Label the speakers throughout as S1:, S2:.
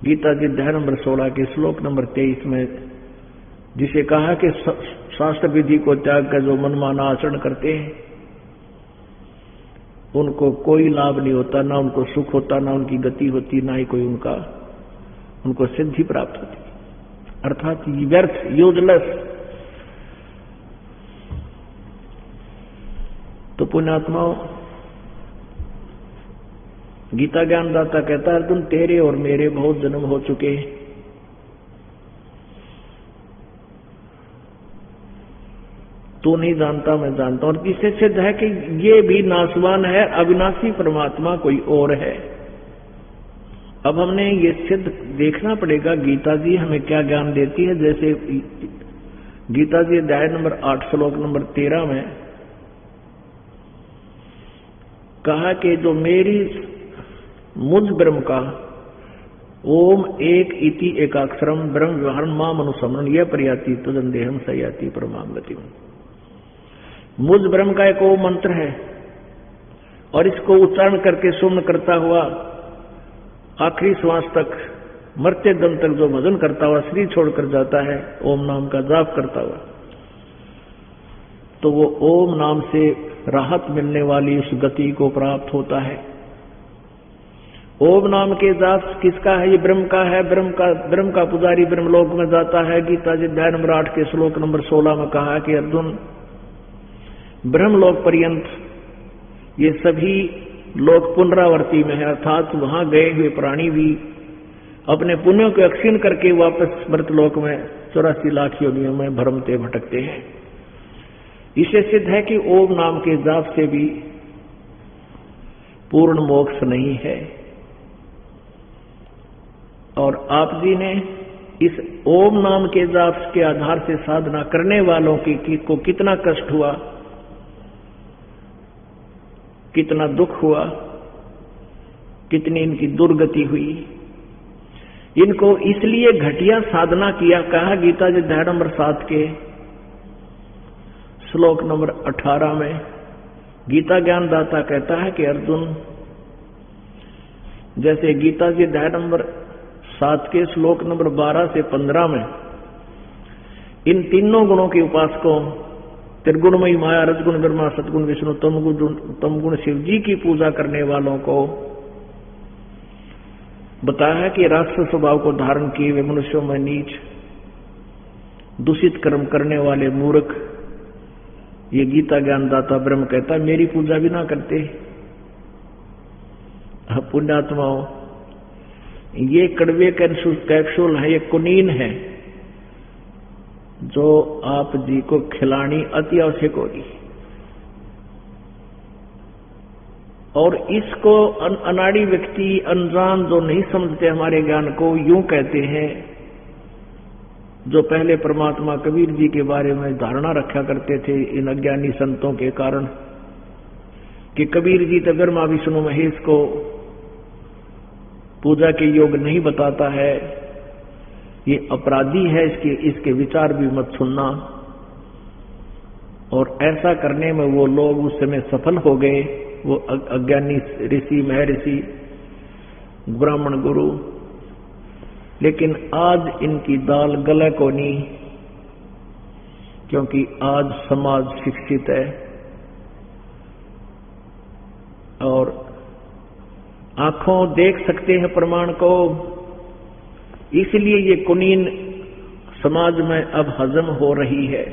S1: गीता जी अध्याय नंबर 16 के श्लोक नंबर 23 में जिसे कहा कि शास्त्र विधि को त्याग कर जो मनमाना आचरण करते हैं उनको कोई लाभ नहीं होता, ना उनको सुख होता, ना उनकी गति होती, ना ही कोई उनको सिद्धि प्राप्त होती, अर्थात व्यर्थ, यूजलेस। तो पुण्यात्माओं, गीता ज्ञानदाता कहता है तुम तेरे और मेरे बहुत जन्म हो चुके हैं, तू नहीं जानता मैं जानता, और इससे सिद्ध है कि ये भी नाशवान है, अविनाशी परमात्मा कोई और है। अब हमने ये सिद्ध देखना पड़ेगा गीता जी हमें क्या ज्ञान देती है। जैसे गीता जी अध्याय नंबर 8 श्लोक नंबर 13 में कहा कि जो मेरी मुझ ब्रह्म का ओम एक इति एकाक्षरम ब्रह्म व्यवहारम माम अनुसमरण यह प्रयाति तदंदेहम सयाति परमाम गति। मुझ ब्रह्म का एक ओम मंत्र है और इसको उच्चारण करके सुमन करता हुआ आखिरी श्वास तक मरते दम तक जो भजन करता हुआ शरीर छोड़कर जाता है ओम नाम का जाप करता हुआ, तो वो ओम नाम से राहत मिलने वाली उस गति को प्राप्त होता है। ओम नाम के जाप किसका है? ये ब्रह्म का है। ब्रह्म का पुजारी ब्रह्मलोक में जाता है। गीता जी अध्याय नंबर 8 के श्लोक नंबर 16 में कहा है कि अर्जुन, ब्रह्मलोक पर्यंत ये सभी लोग पुनरावर्ती में है, अर्थात वहां गए हुए प्राणी भी अपने पुण्यों को अक्षीण करके वापस मृतलोक में 84 लाख योनियों में भ्रमते भटकते हैं। इससे सिद्ध है कि ओम नाम के जाप से भी पूर्ण मोक्ष नहीं है। और आप जी ने इस ओम नाम के जाप के आधार से साधना करने वालों को कितना कष्ट हुआ, कितना दुख हुआ, कितनी इनकी दुर्गति हुई। इनको इसलिए घटिया साधना किया कहा गीता जी अध्याय नंबर 7 के श्लोक नंबर 18 में। गीता ज्ञानदाता कहता है कि अर्जुन, जैसे गीता जी अध्याय नंबर 7 के श्लोक नंबर 12 से 15 में इन तीनों गुणों के उपासकों, त्रिगुणमयी माया, रजगुण ब्रह्मा, सतगुण विष्णु, तमगुण शिव जी की पूजा करने वालों को बताया है कि राक्षस स्वभाव को धारण किए वे मनुष्यों में नीच दूषित कर्म करने वाले मूर्ख, ये गीता ज्ञानदाता ब्रह्म कहता है मेरी पूजा भी ना करते। पुण्यात्माओं, ये कड़वे कैप्सूल है, ये कुनीन है जो आप जी को खिलानी अति आवश्यक होगी। और इसको अनाड़ी व्यक्ति, अनजान जो नहीं समझते हमारे ज्ञान को, यूं कहते हैं, जो पहले परमात्मा कबीर जी के बारे में धारणा रखा करते थे इन अज्ञानी संतों के कारण कि कबीर जी तो ब्रह्मा विष्णु महेश को पूजा के योग नहीं बताता है, ये अपराधी है, इसके विचार भी मत सुनना। और ऐसा करने में वो लोग उस समय सफल हो गए, वो अज्ञानी ऋषि, महर्षि, ब्राह्मण गुरु। लेकिन आज इनकी दाल गले को नहीं, क्योंकि आज समाज शिक्षित है और आंखों देख सकते हैं प्रमाण को, इसलिए ये कुनीन समाज में अब हजम हो रही है,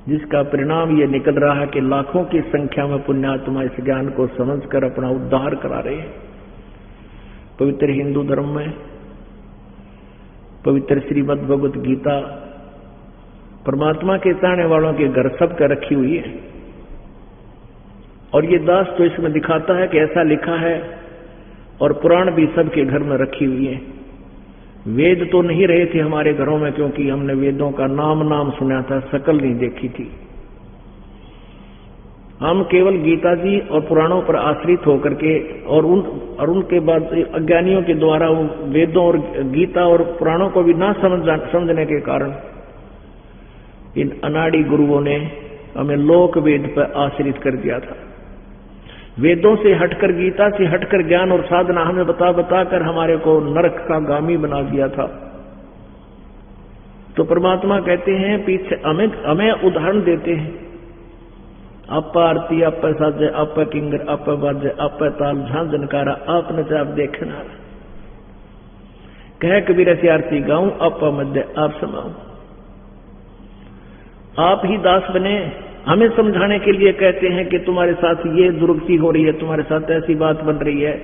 S1: जिसका परिणाम ये निकल रहा है कि लाखों की संख्या में पुण्यात्मा इस ज्ञान को समझकर अपना उद्धार करा रहे हैं। पवित्र हिंदू धर्म में पवित्र श्रीमद् भगवत गीता परमात्मा के चाहने वालों के घर सब का रखी हुई है। और ये दास तो इसमें दिखाता है कि ऐसा लिखा है, और पुराण भी सबके घर में रखी हुई है। वेद तो नहीं रहे थे हमारे घरों में, क्योंकि हमने वेदों का नाम सुना था, शकल नहीं देखी थी। हम केवल गीता जी और पुराणों पर आश्रित होकर के और उनके बाद अज्ञानियों के द्वारा वेदों और गीता और पुराणों को भी ना समझने के कारण इन अनाड़ी गुरुओं ने हमें लोक वेद पर आश्रित कर दिया था। वेदों से हटकर, गीता से हटकर ज्ञान और साधना हमें बता बता कर हमारे को नरक का गामी बना दिया था। तो परमात्मा कहते हैं पीछे हमें उदाहरण देते हैं, आप आरती, आप साजे, आप किंगर, आप बाजे, आप ताल, झां जनकारा, आप नच, आप देखना, कह कबीर ऐसी आरती गाऊं, आप मध्य आप समाऊं। आप ही दास बने, हमें समझाने के लिए कहते हैं कि तुम्हारे साथ ये दुर्गति हो रही है, तुम्हारे साथ ऐसी बात बन रही है।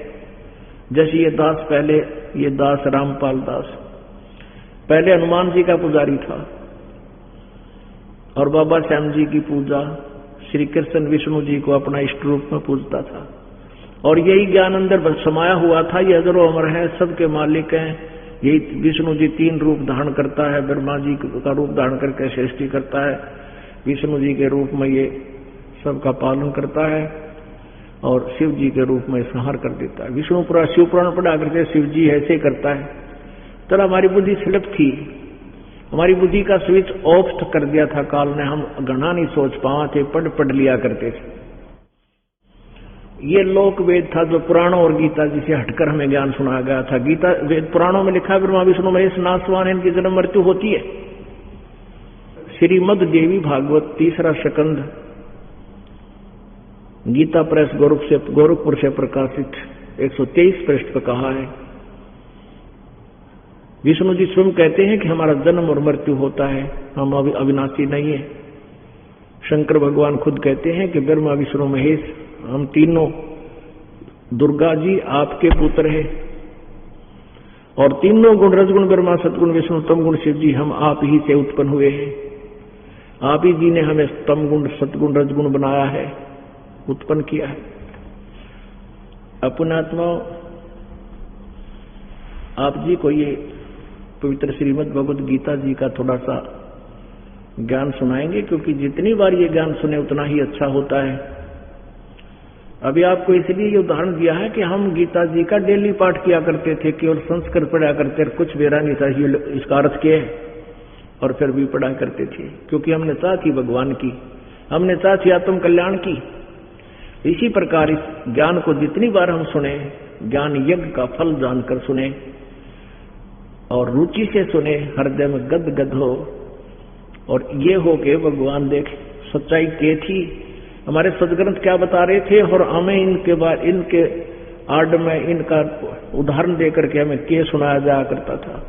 S1: जैसे ये दास, पहले ये दास रामपाल दास पहले हनुमान जी का पुजारी था और बाबा श्याम जी की पूजा, श्री कृष्ण विष्णु जी को अपना इष्ट रूप में पूजता था और यही ज्ञान अंदर समाया हुआ था। ये अजरो अमर है, सबके मालिक हैं। यही विष्णु जी 3 रूप धारण करता है, ब्रह्मा जी का रूप धारण करके सृष्टि करता है, विष्णु जी के रूप में ये सबका पालन करता है और शिव जी के रूप में संहार कर देता है। विष्णु पुराण, शिव पुराण पढ़ा करके शिव जी ऐसे करता है। तो हमारी बुद्धि स्लिप थी, हमारी बुद्धि का स्विच ऑफ कर दिया था काल ने, हम गणना नहीं सोच पाए थे, पढ़ लिया करते थे। ये लोक वेद था जो पुराणों और गीता जी से हटकर हमें ज्ञान सुनाया गया था। गीता वेद पुराणों में लिखा ब्रह्मा विष्णु महेश नासवान, इनकी जन्म मृत्यु होती है। श्रीमद देवी भागवत 3रा स्कंध, गीता प्रेस गोरखपुर से प्रकाशित 123 पृष्ठ पर कहा है। विष्णु जी स्वयं कहते हैं कि हमारा जन्म और मृत्यु होता है, हम अविनाशी नहीं है। शंकर भगवान खुद कहते हैं कि ब्रह्मा विष्णु महेश हम तीनों, दुर्गा जी आपके पुत्र हैं और तीनों गुण, रजगुण ब्रह्मा, सतगुण विष्णु, तम गुण शिव जी, हम आप ही से उत्पन्न हुए हैं। आप ही जी ने हमें तम गुण, सतगुण, रजगुण बनाया है, उत्पन्न किया है। अपनात्मा आप जी को ये पवित्र श्रीमद् भगवद गीता जी का थोड़ा सा ज्ञान सुनाएंगे, क्योंकि जितनी बार ये ज्ञान सुने उतना ही अच्छा होता है। अभी आपको इसलिए ये उदाहरण दिया है कि हम गीता जी का डेली पाठ किया करते थे, केवल संस्कृत पढ़ा करते, कुछ बेरा नहीं था इसका अर्थ क्या है, और फिर भी पढ़ा करते थे, क्योंकि हमने चाह थी भगवान की, हमने चाह थी आत्म कल्याण की। इसी प्रकार इस ज्ञान को जितनी बार हम सुने, ज्ञान यज्ञ का फल जानकर सुने और रुचि से सुने, हृदय में गद गद हो और ये हो के भगवान देख सच्चाई के थी, हमारे सदग्रंथ क्या बता रहे थे और हमें इनके बाद इनके आड़ में इनका उदाहरण देकर के हमें के सुनाया जाया करता था।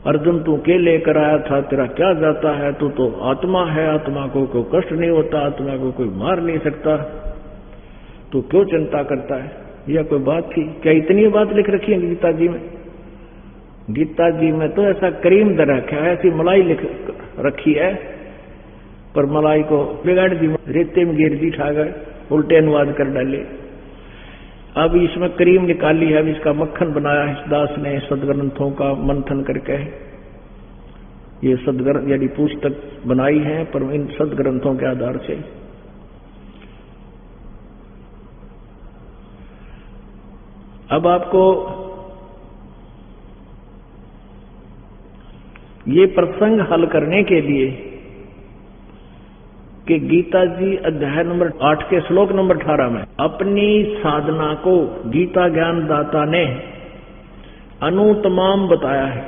S1: अर्जुन तू के लेकर आया था, तेरा क्या जाता है, तू तो आत्मा है, आत्मा को कोई कष्ट नहीं होता, आत्मा को कोई मार नहीं सकता, तू क्यों चिंता करता है। यह कोई बात थी क्या? इतनी बात लिख रखी है गीता जी में। गीता जी में तो ऐसा करीम दर रखा है, ऐसी मलाई लिख रखी है, पर मलाई को बिगाड़ दी, रेते में गिर दी, ठा गए, उल्टे अनुवाद कर डाले। अब इसमें करीम निकाली है, अब इसका मक्खन बनाया है इस दास ने सदग्रंथों का मंथन करके। ये सदग्रंथ यदि पुस्तक बनाई है पर इन सदग्रंथों के आधार से। अब आपको ये प्रसंग हल करने के लिए कि गीता जी अध्याय नंबर 8 के श्लोक नंबर 18 में अपनी साधना को गीता ज्ञान दाता ने अनुतमाम बताया है।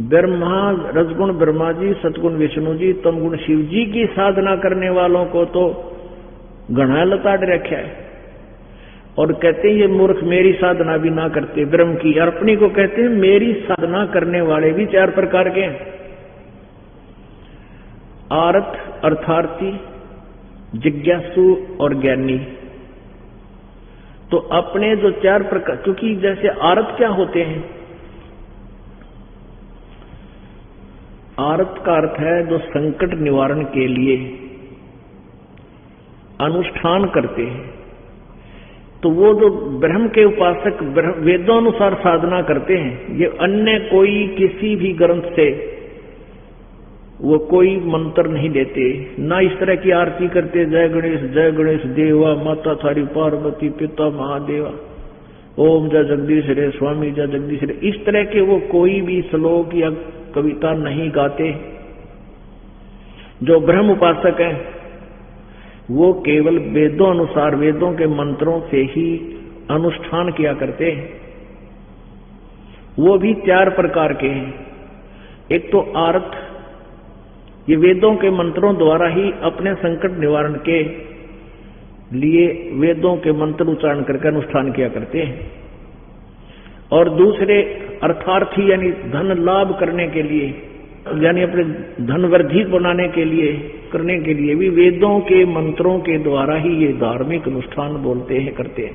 S1: ब्रह्मा, रजगुण ब्रह्मा जी, सतगुण विष्णु जी, तमगुण शिव जी की साधना करने वालों को तो घना लताड़ रखा है और कहते हैं ये मूर्ख मेरी साधना भी ना करते ब्रह्म की, और अपनी को कहते हैं मेरी साधना करने वाले भी 4 प्रकार के हैं, आरत अर्थार्थी, जिज्ञासु और ज्ञानी। तो अपने जो 4 प्रकार, क्योंकि जैसे आरत क्या होते हैं, आरत का अर्थ है जो संकट निवारण के लिए अनुष्ठान करते हैं। तो वो जो ब्रह्म के उपासक वेदोनुसार साधना करते हैं, ये अन्य कोई किसी भी ग्रंथ से वो कोई मंत्र नहीं देते, ना इस तरह की आरती करते, जय गणेश देवा, माता थारी पार्वती, पिता महादेवा, ओम जय जगदीश रे, स्वामी जय जगदीश रे, इस तरह के वो कोई भी श्लोक या कविता नहीं गाते। जो ब्रह्म उपासक हैं वो केवल वेदों अनुसार, वेदों के मंत्रों से ही अनुष्ठान किया करते हैं। वो भी 4 प्रकार के हैं। एक तो आर्त, ये वेदों के मंत्रों द्वारा ही अपने संकट निवारण के लिए वेदों के मंत्र उच्चारण करके अनुष्ठान किया करते हैं। और दूसरे अर्थार्थी, यानी धन लाभ करने के लिए, यानी अपने धन वृद्धि बनाने के लिए, करने के लिए भी वेदों के मंत्रों के द्वारा ही ये धार्मिक अनुष्ठान बोलते हैं, करते हैं।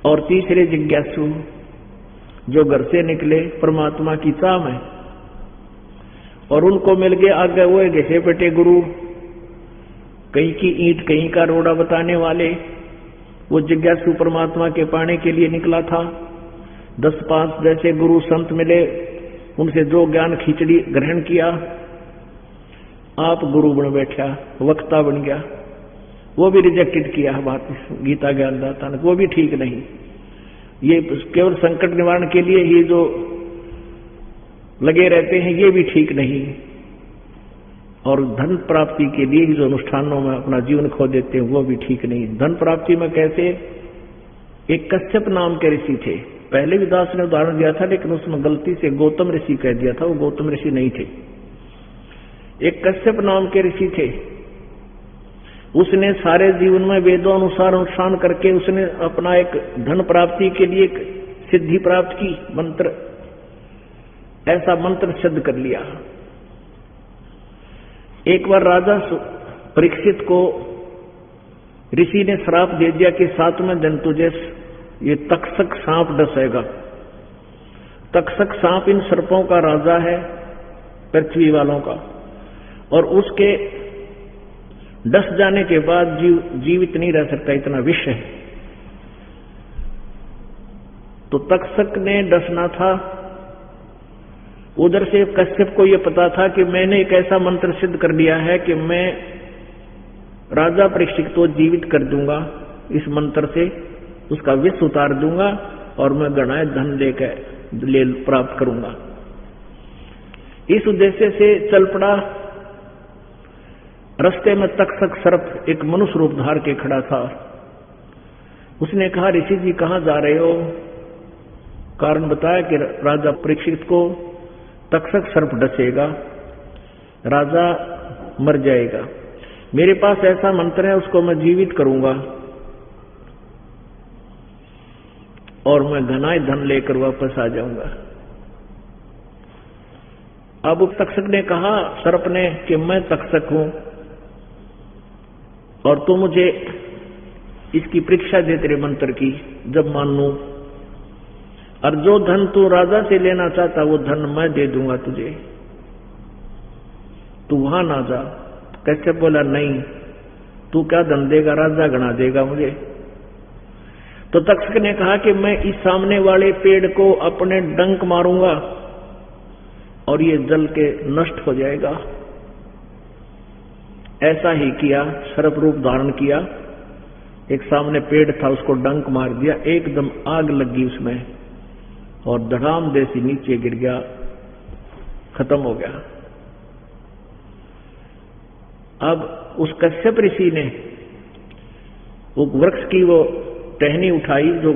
S1: और तीसरे जिज्ञासु, जो घर से निकले परमात्मा की चाह में और उनको मिल गए आगे वो घिसे पिटे गुरु, कहीं की ईंट कहीं का रोड़ा बताने वाले, वो जिज्ञासु परमात्मा के पाने के लिए निकला था। 10-5 जैसे गुरु संत मिले, उनसे जो ज्ञान खिचड़ी ग्रहण किया, आप गुरु बन बैठा, वक्ता बन गया। वो भी रिजेक्टेड किया बात गीता ज्ञानदाता ने, वो भी ठीक नहीं। ये केवल संकट निवारण के लिए ही जो लगे रहते हैं, ये भी ठीक नहीं। और धन प्राप्ति के लिए जो अनुष्ठानों में अपना जीवन खो देते हैं, वो भी ठीक नहीं। धन प्राप्ति में कैसे? एक कश्यप नाम के ऋषि थे, पहले भी दास ने उदाहरण दिया था, लेकिन उसमें गलती से गौतम ऋषि कह दिया था, वो गौतम ऋषि नहीं थे। एक कश्यप नाम के ऋषि थे, उसने सारे जीवन में वेदों अनुसार अनुष्ठान करके उसने अपना एक धन प्राप्ति के लिए एक सिद्धि प्राप्त की, मंत्र, ऐसा मंत्र सिद्ध कर लिया। एक बार राजा परीक्षित को ऋषि ने श्राप दे दिया कि 7वें दिन तुझे ये तक्षक सांप डसेगा। तक्षक सांप इन सर्पों का राजा है, पृथ्वी वालों का, और उसके डस जाने के बाद जीवित नहीं रह सकता, इतना विष है। तो तक्षक ने डसना था। उधर से कश्यप को यह पता था कि मैंने एक ऐसा मंत्र सिद्ध कर दिया है कि मैं राजा परीक्षित को जीवित कर दूंगा, इस मंत्र से उसका विष उतार दूंगा और मैं घना धन ले प्राप्त करूंगा। इस उद्देश्य से चल पड़ा। रास्ते में तक्षक सर्प एक मनुष्य रूप धार के खड़ा था। उसने कहा, ऋषि जी कहां जा रहे हो? कारण बताया कि राजा परीक्षित को तक्षक सर्प डसेगा, राजा मर जाएगा। मेरे पास ऐसा मंत्र है, उसको मैं जीवित करूंगा और मैं घना धन लेकर वापस आ जाऊंगा। अब तक्षक ने कहा सर्प ने कि मैं तक्षक हूं और तू मुझे इसकी परीक्षा दे तेरे मंत्र की, जब मान लूं, और जो धन तू राजा से लेना चाहता वो धन मैं दे दूंगा तुझे, तू वहां ना जा। कैसे? बोला नहीं, तू क्या धन देगा, राजा गणा देगा मुझे। तो तक्षक ने कहा कि मैं इस सामने वाले पेड़ को अपने डंक मारूंगा और ये जल के नष्ट हो जाएगा। ऐसा ही किया, सर्प रूप धारण किया। एक सामने पेड़ था, उसको डंक मार दिया, एकदम आग लगी उसमें और धड़ाम देसी नीचे गिर गया, खत्म हो गया। अब उस कश्यप ऋषि ने वो वृक्ष की वो टहनी उठाई जो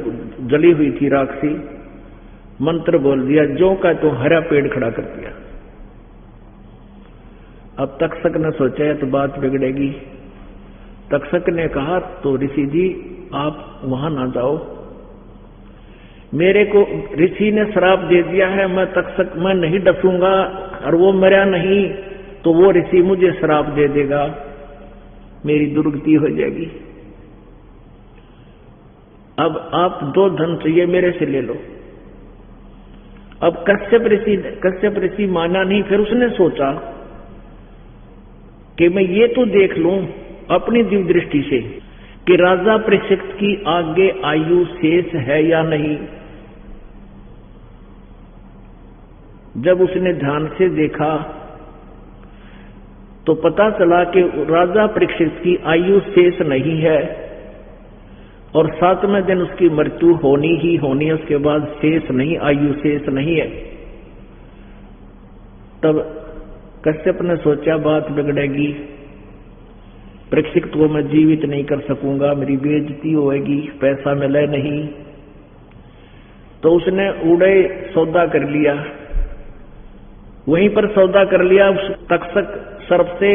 S1: जली हुई थी, राक्षसी, मंत्र बोल दिया, जो का तो हरा पेड़ खड़ा कर दिया। अब तक्षक ने सोचा है तो बात बिगड़ेगी। तक्षक ने कहा, तो ऋषि जी आप वहां ना जाओ, मेरे को ऋषि ने श्राप दे दिया है, मैं नहीं डसूंगा, और वो मरा नहीं तो वो ऋषि मुझे श्राप दे देगा, मेरी दुर्गति हो जाएगी। अब आप 2 धन चाहिए मेरे से ले लो। अब कश्यप ऋषि माना नहीं। फिर उसने सोचा कि मैं ये तो देख लूं अपनी दिव्य दृष्टि से कि राजा परीक्षित की आगे आयु शेष है या नहीं। जब उसने ध्यान से देखा तो पता चला कि राजा परीक्षित की आयु शेष नहीं है और 7वें दिन उसकी मृत्यु होनी ही होनी है, उसके बाद शेष नहीं, आयु शेष नहीं है। तब कश्यप ने सोचा बात बिगड़ेगी, परीक्षित को मैं जीवित नहीं कर सकूंगा, मेरी बेइज्जती होएगी, पैसा मिले नहीं। तो उसने उड़े सौदा कर लिया, वहीं पर सौदा कर लिया उस तक्षक सर्प से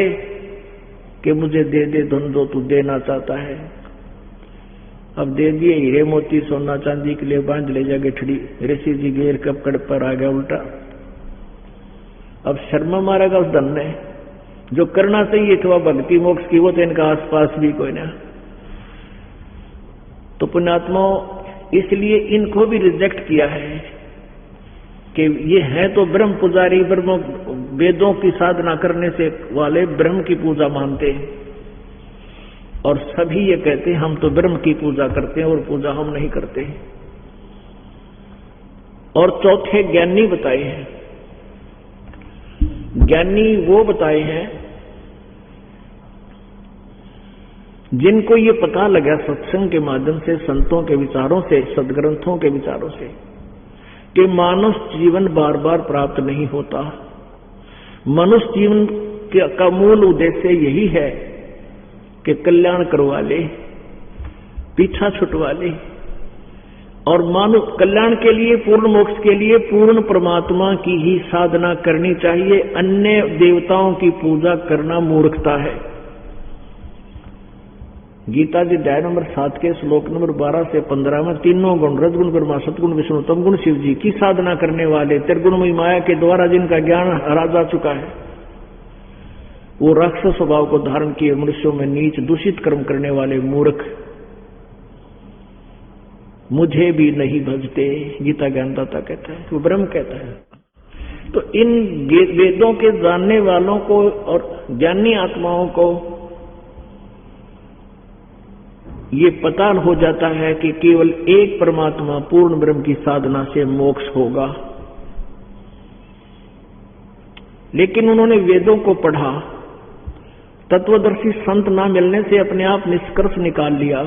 S1: कि मुझे दे दे धन जो तू देना चाहता है। अब दे दिए हीरे मोती सोना चांदी के लिए, बांध ले जा गठड़ी। ऋषि जी घेर कपकड़ पर आ गया उल्टा। अब शर्मा मारेगा उस धन ने, जो करना चाहिए था भक्ति मोक्ष की, वो तो इनका आसपास भी कोई ना। तो पुण्यात्माओं, इसलिए इनको भी रिजेक्ट किया है कि ये है तो ब्रह्म पुजारी, ब्रह्म वेदों की साधना करने से वाले ब्रह्म की पूजा मानते हैं, और सभी ये कहते हैं हम तो ब्रह्म की पूजा करते हैं और पूजा हम नहीं करते। और चौथे ज्ञानी बताए हैं। ज्ञानी वो बताए हैं जिनको ये पता लगा सत्संग के माध्यम से, संतों के विचारों से, सदग्रंथों के विचारों से, कि मनुष्य जीवन बार बार प्राप्त नहीं होता। मनुष्य जीवन का मूल उद्देश्य यही है कि कल्याण करवा ले, पीछा छुटवा ले, और मानव कल्याण के लिए, पूर्ण मोक्ष के लिए पूर्ण परमात्मा की ही साधना करनी चाहिए। अन्य देवताओं की पूजा करना मूर्खता है। गीता जी अध्याय नंबर 7 के श्लोक नंबर 12 से 15 में तीनों गुण, रजगुण ब्रह्मा, सतगुण विष्णु, तमगुण शिव जी की साधना करने वाले, त्रिगुणमयी माया के द्वारा जिनका ज्ञान हरा जा चुका है, वो राक्षस स्वभाव को धारण किए मनुष्यों में नीच दूषित कर्म करने वाले मूर्ख मुझे भी नहीं भजते, गीता ज्ञानदाता कहता है, वो ब्रह्म कहता है। तो इन वेदों के जानने वालों को और ज्ञानी आत्माओं को ये पता हो जाता है कि केवल एक परमात्मा पूर्ण ब्रह्म की साधना से मोक्ष होगा। लेकिन उन्होंने वेदों को पढ़ा, तत्वदर्शी संत ना मिलने से अपने आप निष्कर्ष निकाल लिया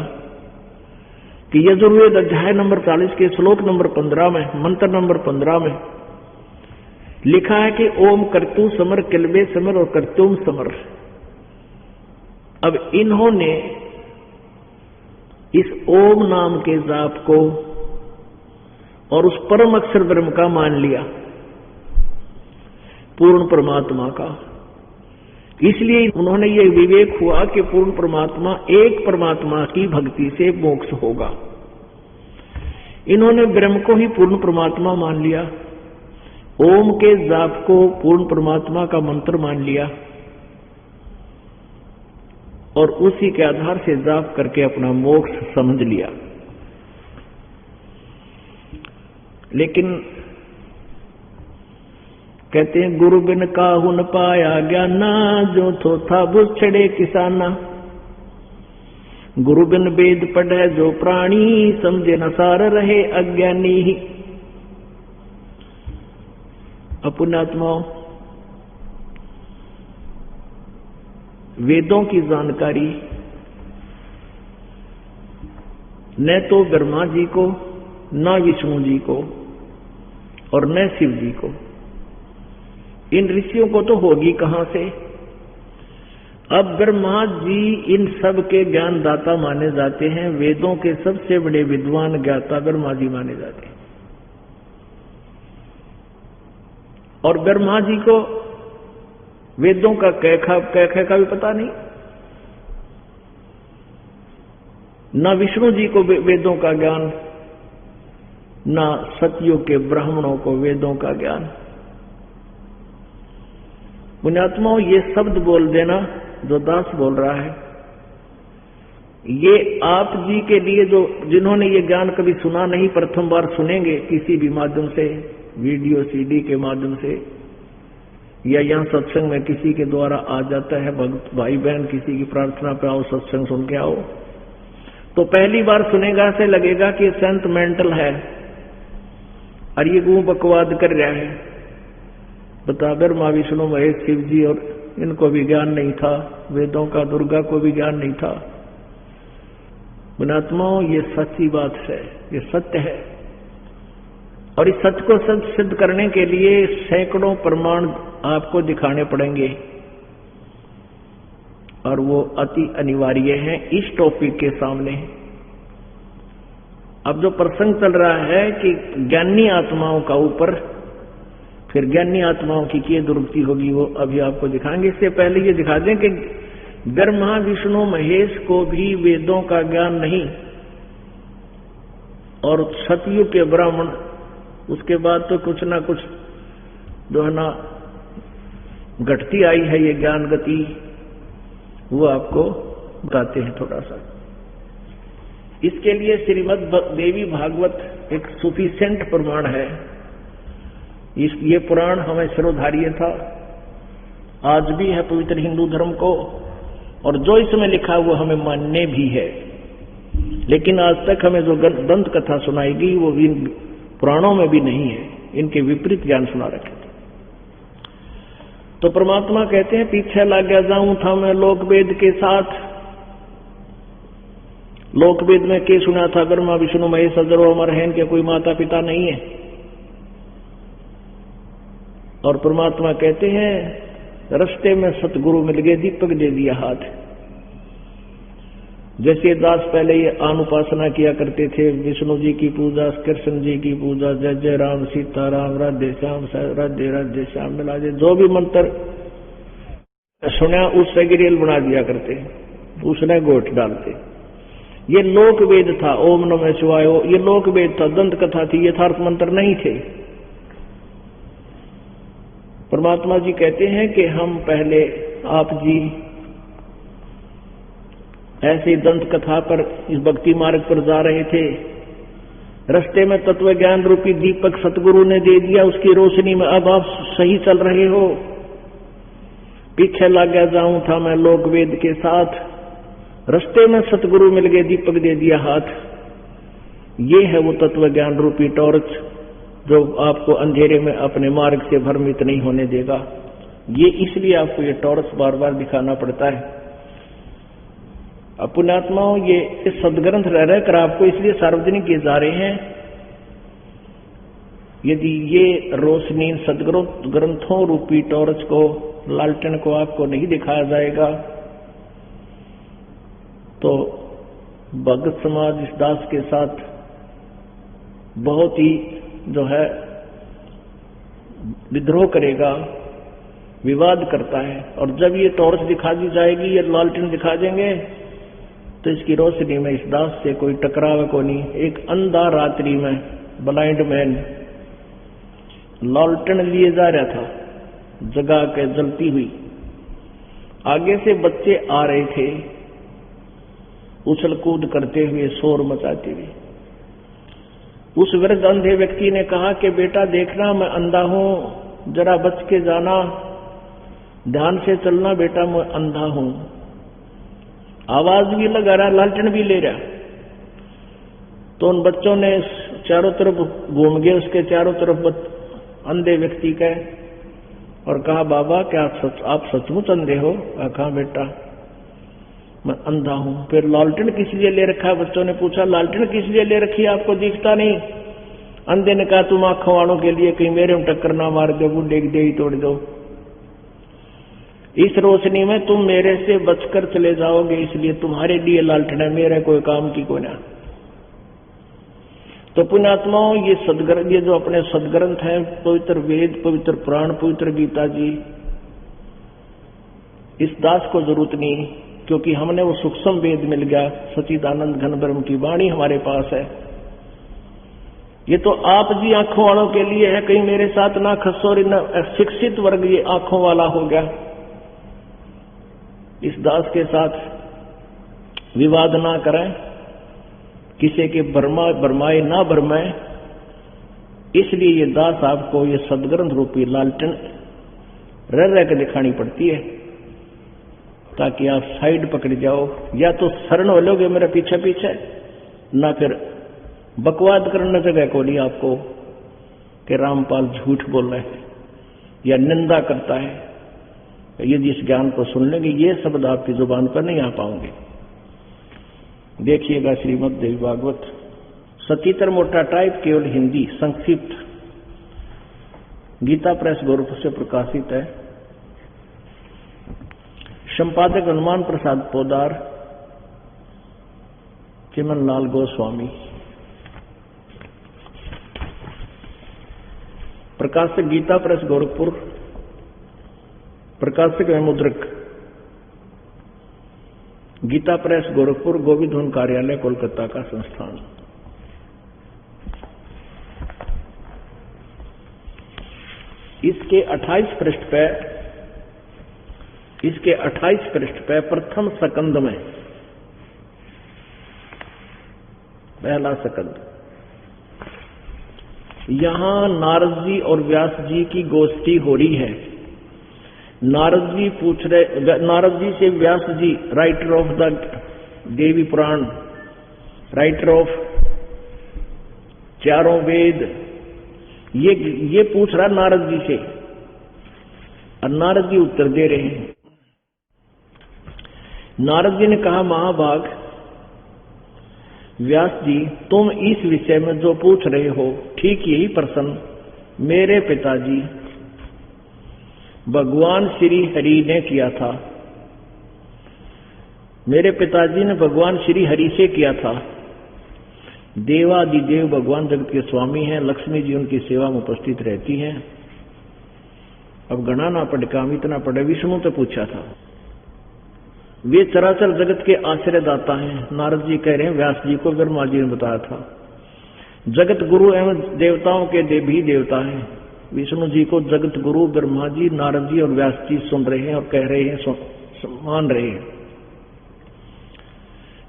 S1: कि यजुर्वेद अध्याय नंबर 40 के श्लोक नंबर 15 में, मंत्र नंबर 15 में लिखा है कि ओम कर्तु समर किलबे समर और कर्तुम समर। अब इन्होंने इस ओम नाम के जाप को और उस परम अक्षर ब्रह्म का मान लिया, पूर्ण परमात्मा का। इसलिए उन्होंने ये विवेक हुआ कि पूर्ण परमात्मा, एक परमात्मा की भक्ति से मोक्ष होगा। इन्होंने ब्रह्म को ही पूर्ण परमात्मा मान लिया, ओम के जाप को पूर्ण परमात्मा का मंत्र मान लिया, और उसी के आधार से जाप करके अपना मोक्ष समझ लिया। लेकिन कहते हैं गुरु बिन काहू न पाया ज्ञाना, जो थोथा बुझ छड़े किसाना। गुरु बिन वेद पढ़े जो प्राणी, समझे न सार रहे अज्ञानी ही। पुण्यात्माओं, वेदों की जानकारी न तो ब्रह्मा जी को, न विष्णु जी को, और न शिव जी को, इन ऋषियों को तो होगी कहां से। अब ब्रह्मा जी इन सब के ज्ञान दाता माने जाते हैं, वेदों के सबसे बड़े विद्वान ज्ञाता ब्रह्मा जी माने जाते हैं, और ब्रह्मा जी को वेदों का कैखा का भी पता नहीं, न विष्णु जी को वेदों का ज्ञान, न सतयुग के ब्राह्मणों को वेदों का ज्ञान। पुण्यात्माओं, ये शब्द बोल देना जो दास बोल रहा है, ये आप जी के लिए जो जिन्होंने ये ज्ञान कभी सुना नहीं, प्रथम बार सुनेंगे किसी भी माध्यम से, वीडियो सीडी के माध्यम से, या यहाँ सत्संग में किसी के द्वारा आ जाता है, भक्त भाई बहन किसी की प्रार्थना पे आओ, सत्संग सुन के आओ, तो पहली बार सुनेगा से लगेगा कि संत मेंटल है और ये गूं बकवाद कर रहा है। बता, ब्रह्मा विष्णु महेश शिव जी और इनको भी ज्ञान नहीं था, वेदों का, दुर्गा को भी ज्ञान नहीं था। पुण्यात्माओं, ये सच्ची बात है, ये सत्य है, और इस सत्य को सत्य सिद्ध करने के लिए सैकड़ों प्रमाण आपको दिखाने पड़ेंगे। और वो अति अनिवार्य है इस टॉपिक के सामने। अब जो प्रसंग चल रहा है कि ज्ञानी आत्माओं का ऊपर, फिर ज्ञानी आत्माओं की क्या दुर्गति होगी वो अभी आपको दिखाएंगे। इससे पहले ये दिखा दें कि ब्रह्मा विष्णु महेश को भी वेदों का ज्ञान नहीं, और सतयुग के ब्राह्मण उसके बाद तो कुछ ना कुछ जो है ना घटती आई है ये ज्ञान गति, वो आपको बताते हैं थोड़ा सा। इसके लिए श्रीमद् देवी भागवत एक सुफिशिएंट प्रमाण है। ये पुराण हमें शिरोधार्य था, आज भी है पवित्र हिंदू धर्म को, और जो इसमें लिखा वो हमें मानने भी है। लेकिन आज तक हमें जो दंत कथा सुनाई गई वो इन पुराणों में भी नहीं है, इनके विपरीत ज्ञान सुना रखे थे। तो परमात्मा कहते हैं पीछे लग गया जाऊं था मैं लोक वेद के साथ। लोक वेद में क्या सुना था? ब्रह्मा विष्णु महेश अजरो अमर हैं, के कोई माता पिता नहीं है। और परमात्मा कहते हैं रास्ते में सतगुरु मिल गए, दीपक दे दिया हाथ। जैसे दास पहले ये अनुपासना किया करते थे, विष्णु जी की पूजा, कृष्ण जी की पूजा, जय जय राम सीता राम राधे श्याम राधे राधे श्याम मिला दे, जो भी मंत्र सुना उससे गिरेल बना दिया करते, उसने गोट डालते। ये लोक वेद था, ओम नमः शिवाय, ये लोक वेद था, दंत कथा थी, यथार्थ मंत्र नहीं थे। परमात्मा जी कहते हैं कि हम पहले आप जी ऐसे दंत कथा पर इस भक्ति मार्ग पर जा रहे थे, रास्ते में तत्व ज्ञान रूपी दीपक सतगुरु ने दे दिया, उसकी रोशनी में अब आप सही चल रहे हो। पीछे लग गया जाऊं था मैं लोक वेद के साथ, रास्ते में सतगुरु मिल गए, दीपक दे दिया हाथ। ये है वो तत्व ज्ञान रूपी टॉर्च जो आपको अंधेरे में अपने मार्ग से भ्रमित नहीं होने देगा। ये इसलिए आपको ये टॉर्च बार बार दिखाना पड़ता है। अब पुण्यात्माओं, ये सदग्रंथ रह रहकर आपको इसलिए सार्वजनिक किए जा रहे हैं। यदि ये रोशनी सदग्रंथों रूपी टॉर्च को, लालटेन को आपको नहीं दिखाया जाएगा तो भगत समाज इस दास के साथ बहुत ही जो है विद्रोह करेगा, विवाद करता है। और जब ये टॉर्च दिखा दी जाएगी, ये लालटेन दिखा देंगे, तो इसकी रोशनी में इस दास से कोई टकराव को नहीं। एक अंधा रात्रि में ब्लाइंड मैन लालटेन लिए जा रहा था, जगा के जलती हुई, आगे से बच्चे आ रहे थे उछल कूद करते हुए, शोर मचाते हुए। उस वृद्ध अंधे व्यक्ति ने कहा कि बेटा देखना मैं अंधा हूं, जरा बच के जाना, ध्यान से चलना बेटा, मैं अंधा हूं। आवाज भी लगा रहा, लालटेन भी ले रहा। तो उन बच्चों ने चारों तरफ घूम गए, उसके चारों तरफ अंधे व्यक्ति के, और कहा बाबा क्या आप सचमुच अंधे हो? कहा बेटा मैं अंधा हूं। फिर लालटेन किस लिए ले रखा है? बच्चों ने पूछा लालटेन किस लिए ले रखी है, आपको दिखता नहीं? अंधे ने कहा तुम आंखों वालों के लिए कहीं मेरे में टक्कर ना मार दो, बुढ़े की देही तोड़ दो। इस रोशनी में तुम मेरे से बचकर चले जाओगे, इसलिए तुम्हारे लिए लालटेन है, मेरे कोई काम की कोई ना। तो पुण्यात्माओं, ये जो अपने सदग्रंथ हैं, पवित्र वेद, पवित्र पुराण, पवित्र गीता जी, इस दास को जरूरत नहीं, क्योंकि हमने वो सूक्ष्म वेद मिल गया, सच्चिदानंद घन ब्रह्म की वाणी हमारे पास है। ये तो आप जी आंखों वालों के लिए है, कहीं मेरे साथ ना खसो, न शिक्षित वर्ग ये आंखों वाला हो गया। इस दास के साथ विवाद ना करें, किसी के भरमाए ना भरमाए, इसलिए ये दास आपको ये सदग्रंथ रूपी लालटेन रह रह के दिखानी पड़ती है, ताकि आप साइड पकड़ जाओ। या तो शरण हो लोगे मेरे पीछे पीछे, ना फिर बकवाद करने जगह को नहीं आपको कि रामपाल झूठ बोल रहे हैं या निंदा करता है। यदि इस ज्ञान को सुन लेंगे, ये शब्द आपकी जुबान पर नहीं आ पाओगे। देखिएगा श्रीमद् देवी भागवत, सचित्र मोटा टाइप, केवल हिंदी, संक्षिप्त, गीता प्रेस गोरखपुर से प्रकाशित है। संपादक हनुमान प्रसाद पोदार, चिमन लाल गोस्वामी। प्रकाशक गीता प्रेस गोरखपुर, प्रकाशक एवं मुद्रक गीता प्रेस गोरखपुर, गोविंद धुन कार्यालय कोलकाता का संस्थान। इसके 28 पृष्ठ पे प्रथम सकंद में, पहला सकंद, यहां नारद जी और व्यास जी की गोष्ठी हो रही है। नारद जी पूछ रहे, नारद जी से Vyas ji, writer of the Devi Purana, writer of चारों वेद, ये पूछ रहा नारद जी से, और नारद जी उत्तर दे रहे हैं। नारद जी ने कहा, महाभाग व्यास जी, तुम इस विषय में जो पूछ रहे हो, ठीक यही प्रश्न मेरे पिताजी भगवान श्री हरि ने किया था। मेरे पिताजी ने भगवान श्री हरि से किया था। देवादिदेव भगवान जगत के स्वामी हैं, लक्ष्मी जी उनकी सेवा में उपस्थित रहती हैं। अब गणा ना पढ़ काम इतना पढ़े, विष्णु से पूछा था। वे चराचर जगत के आश्रयदाता हैं। नारद जी कह रहे हैं व्यास जी को ब्रह्मा जी ने बताया था। जगत गुरु एवं देवताओं के भी देवता हैं। विष्णु जी को जगत गुरु ब्रह्मा जी, नारद जी और व्यास जी सुन रहे हैं और कह रहे हैं, मान रहे हैं।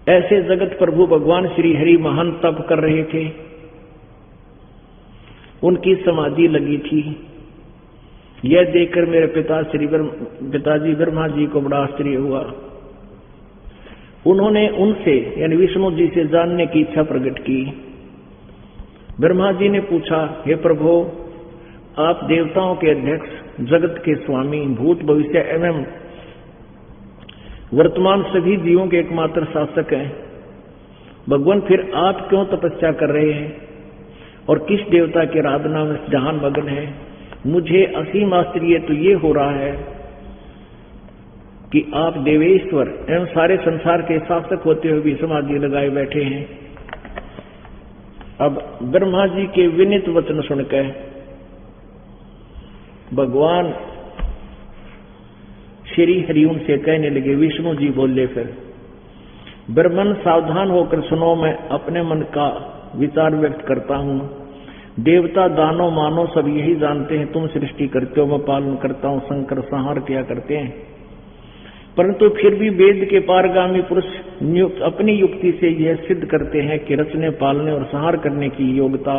S1: ऐसे जगत प्रभु भगवान श्री हरि महान तप कर रहे थे। उनकी समाधि लगी थी। यह देखकर मेरे पिताजी ब्रह्मा जी को बड़ा आश्चर्य हुआ। उन्होंने उनसे यानी विष्णु जी से जानने की इच्छा प्रकट की। ब्रह्मा जी ने पूछा, हे प्रभु, आप देवताओं के अध्यक्ष, जगत के स्वामी, भूत भविष्य एवं वर्तमान सभी जीवों के एकमात्र शासक हैं। भगवान, फिर आप क्यों तपस्या कर रहे हैं और किस देवता की आराधना में जहान मगन है? मुझे असीम आश्चर्य तो ये हो रहा है कि आप देवेश्वर एवं सारे संसार के शासक होते हुए भी समाधि लगाए बैठे हैं। अब ब्रह्मा जी के विनीत वचन सुनकर भगवान श्री हरि उनसे कहने लगे, विष्णु जी बोले फिर, ब्रह्मन सावधान होकर सुनो, मैं अपने मन का विचार व्यक्त करता हूं। देवता दानव मानव सब यही जानते हैं, तुम सृष्टि करते हो, मैं पालन करता हूं, शंकर संहार किया करते हैं। परंतु फिर भी वेद के पारगामी पुरुष अपनी युक्ति से यह सिद्ध करते हैं कि रचने, पालने और संहार करने की योग्यता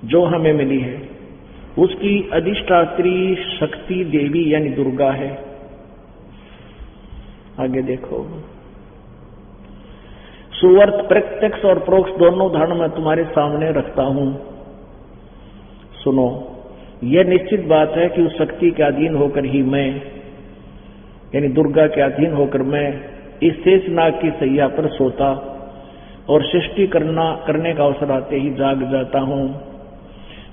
S1: जो हमें मिली है उसकी अधिष्ठात्री शक्ति देवी यानी दुर्गा है। आगे देखो, सुवर्त प्रत्यक्ष और परोक्ष दोनों उदाहरण मैं तुम्हारे सामने रखता हूं। सुनो, यह निश्चित बात है कि उस शक्ति के अधीन होकर ही मैं यानी दुर्गा के अधीन होकर मैं इस शेषनाग की सैया पर सोता और सृष्टि करने का अवसर आते ही जाग जाता हूं।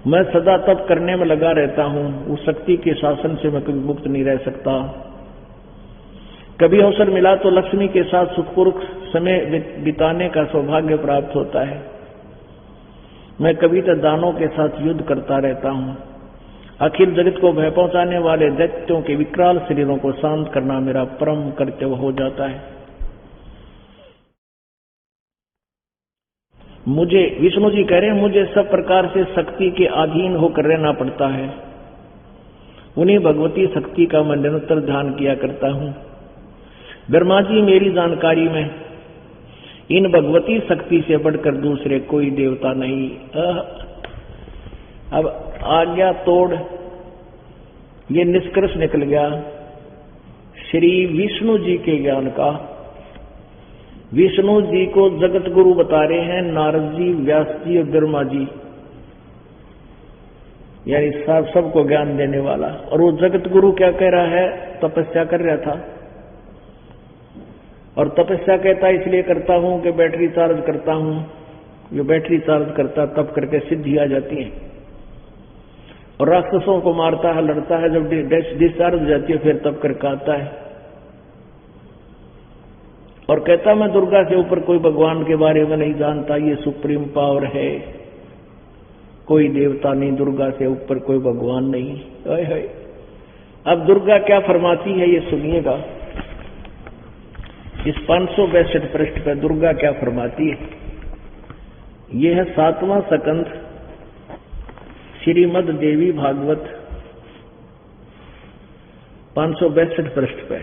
S1: मैं सदा तप करने में लगा रहता हूं। उस शक्ति के शासन से मैं कभी मुक्त नहीं रह सकता। कभी अवसर मिला तो लक्ष्मी के साथ सुखपूर्वक समय बिताने का सौभाग्य प्राप्त होता है। मैं कभी तो दानों के साथ युद्ध करता रहता हूं। अखिल जगत को भय पहुंचाने वाले दैत्यों के विकराल शरीरों को शांत करना मेरा परम कर्तव्य हो जाता है। मुझे, विष्णु जी कह रहे हैं, मुझे सब प्रकार से शक्ति के अधीन होकर रहना पड़ता है। उन्हीं भगवती शक्ति का मैं निरंतर ध्यान किया करता हूं। ब्रह्मा जी, मेरी जानकारी में इन भगवती शक्ति से बढ़कर दूसरे कोई देवता नहीं। अब आज्ञा तोड़ ये निष्कर्ष निकल गया श्री विष्णु जी के ज्ञान का। विष्णु जी को जगत गुरु बता रहे हैं नारद जी, व्यास जी और ब्रह्मा जी, यानी सबको ज्ञान देने वाला। और वो जगत गुरु क्या कह रहा है? तपस्या कर रहा था। और तपस्या कहता इसलिए करता हूं कि बैटरी चार्ज करता हूं। जो बैटरी चार्ज करता तब करके सिद्धि आ जाती है। और राक्षसों को मारता है, लड़ता है, जब डिस्चार्ज हो जाती है फिर तब करके आता है। और कहता मैं दुर्गा से ऊपर कोई भगवान के बारे में नहीं जानता, ये सुप्रीम पावर है, कोई देवता नहीं, दुर्गा से ऊपर कोई भगवान नहीं। है। अब दुर्गा क्या फरमाती है ये सुनिएगा, इस 562 पृष्ठ पर दुर्गा क्या फरमाती है। यह है 7वां स्कंध श्रीमद् देवी भागवत 562 पृष्ठ पर।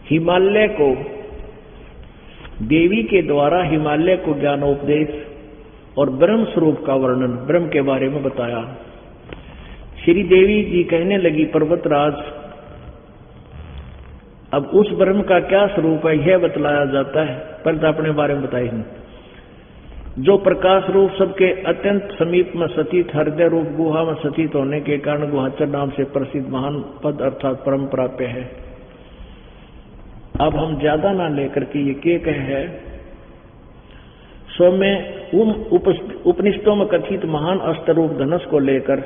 S1: हिमालय को देवी के द्वारा हिमालय को ज्ञानोपदेश और ब्रह्म स्वरूप का वर्णन, ब्रह्म के बारे में बताया। श्री देवी जी कहने लगी, पर्वतराज अब उस ब्रह्म का क्या स्वरूप है यह बतलाया जाता है, पर अपने बारे में बताइए। जो प्रकाश रूप सबके अत्यंत समीप में सतीत, हृदय रूप गुहा में सतीत होने के कारण गुहाचर नाम से प्रसिद्ध महान पद अर्थात परम प्राप्य है। अब हम ज्यादा ना लेकर के ये के कहे है, सो में उपनिषदों में कथित महान अस्त्र रूप धनुष को लेकर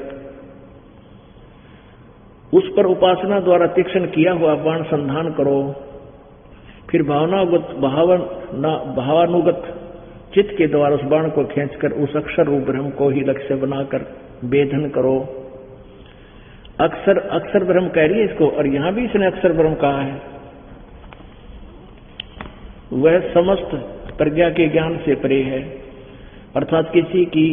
S1: उस पर उपासना द्वारा तीक्ष्ण किया हुआ बाण संधान करो, फिर भावानुगत चित्त के द्वारा उस बाण को खींचकर उस अक्षर रूप ब्रह्म को ही लक्ष्य बनाकर वेधन करो। अक्षर ब्रह्म कह रही है इसको, और यहां भी इसने अक्षर ब्रह्म कहा है। वह समस्त प्रज्ञा के ज्ञान से परे है, अर्थात किसी की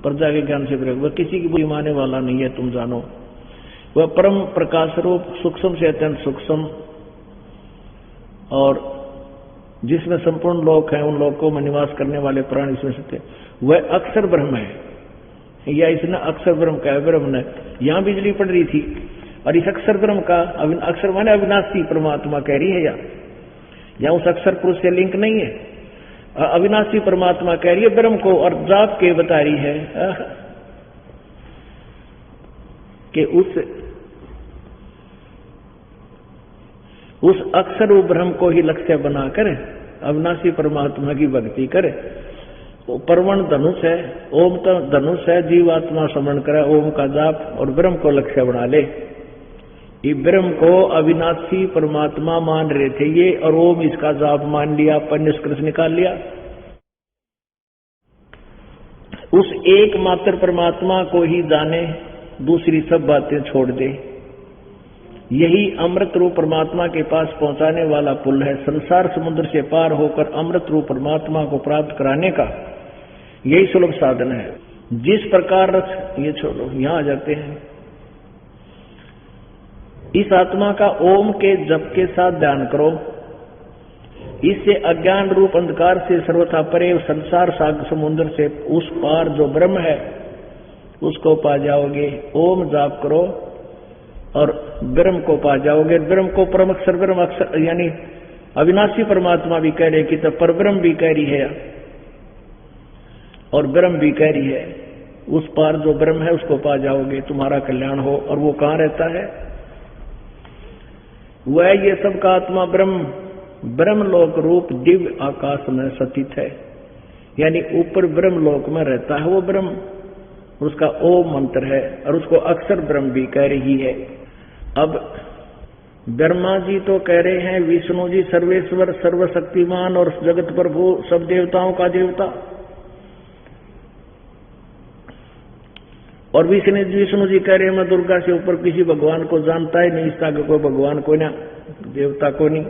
S1: प्रजा के ज्ञान से परे, वह किसी की बुरी माने वाला नहीं है, तुम जानो। वह परम प्रकाश रूप सूक्ष्म से अत्यंत सूक्ष्म और जिसमें संपूर्ण लोक हैं, उन लोकों में निवास करने वाले प्राणी इसमें सत्य, वह अक्षर ब्रह्म है। या इसने अक्षर ब्रह्म कहा, ब्रह्म ने यहां बिजली पड़ रही थी, और इस अक्षर ब्रह्म का अक्षर माने अविनाशी परमात्मा कह रही है, या उस अक्षर पुरुष से लिंक नहीं है, अविनाशी परमात्मा कह रही है ब्रह्म को, और जाप के बता रही है कि उस अक्षर ब्रह्म को ही लक्ष्य बनाकर अविनाशी परमात्मा की भक्ति करे। वो परवण धनुष है, ओम तो धनुष है, जीवात्मा समरण करे, ओम का जाप और ब्रह्म को लक्ष्य बना ले। ये ब्रह्म को अविनाशी परमात्मा मान रहे थे ये, और ओम इसका जाप मान लिया, पर निष्कर्ष निकाल लिया। उस एकमात्र परमात्मा को ही जाने, दूसरी सब बातें छोड़ दे। यही अमृत रूप परमात्मा के पास पहुंचाने वाला पुल है। संसार समुद्र से पार होकर अमृत रूप परमात्मा को प्राप्त कराने का यही सुलभ साधन है। जिस प्रकार रथ, ये छोड़ो, यहां आ जाते हैं। इस आत्मा का ओम के जप के साथ ध्यान करो, इससे अज्ञान रूप अंधकार से सर्वथा परे संसार सागर समुद्र से उस पार जो ब्रह्म है उसको पा जाओगे। ओम जाप करो और ब्रह्म को पा जाओगे। ब्रह्म को परम अक्षर ब्रह्म अक्षर यानी अविनाशी परमात्मा भी कह रहे कि तब पर ब्रह्म भी कह रही है और ब्रह्म भी कह रही है। उस पार जो ब्रह्म है उसको पा जाओगे, तुम्हारा कल्याण हो। और वो कहां रहता है? वह ये सब का आत्मा ब्रह्मलोक रूप दिव्य आकाश में स्थित है, यानी ऊपर ब्रह्मलोक में रहता है वो ब्रह्म। उसका ओम मंत्र है और उसको अक्षर ब्रह्म भी कह रही है। अब ब्रह्मा जी तो कह रहे हैं विष्णु जी सर्वेश्वर सर्वशक्तिमान और जगत प्रभु, सब देवताओं का देवता। और विष्णु जी कह रहे हैं मैं दुर्गा से ऊपर किसी भगवान को जानता ही नहीं, इसका कोई भगवान को ना देवता को नहीं।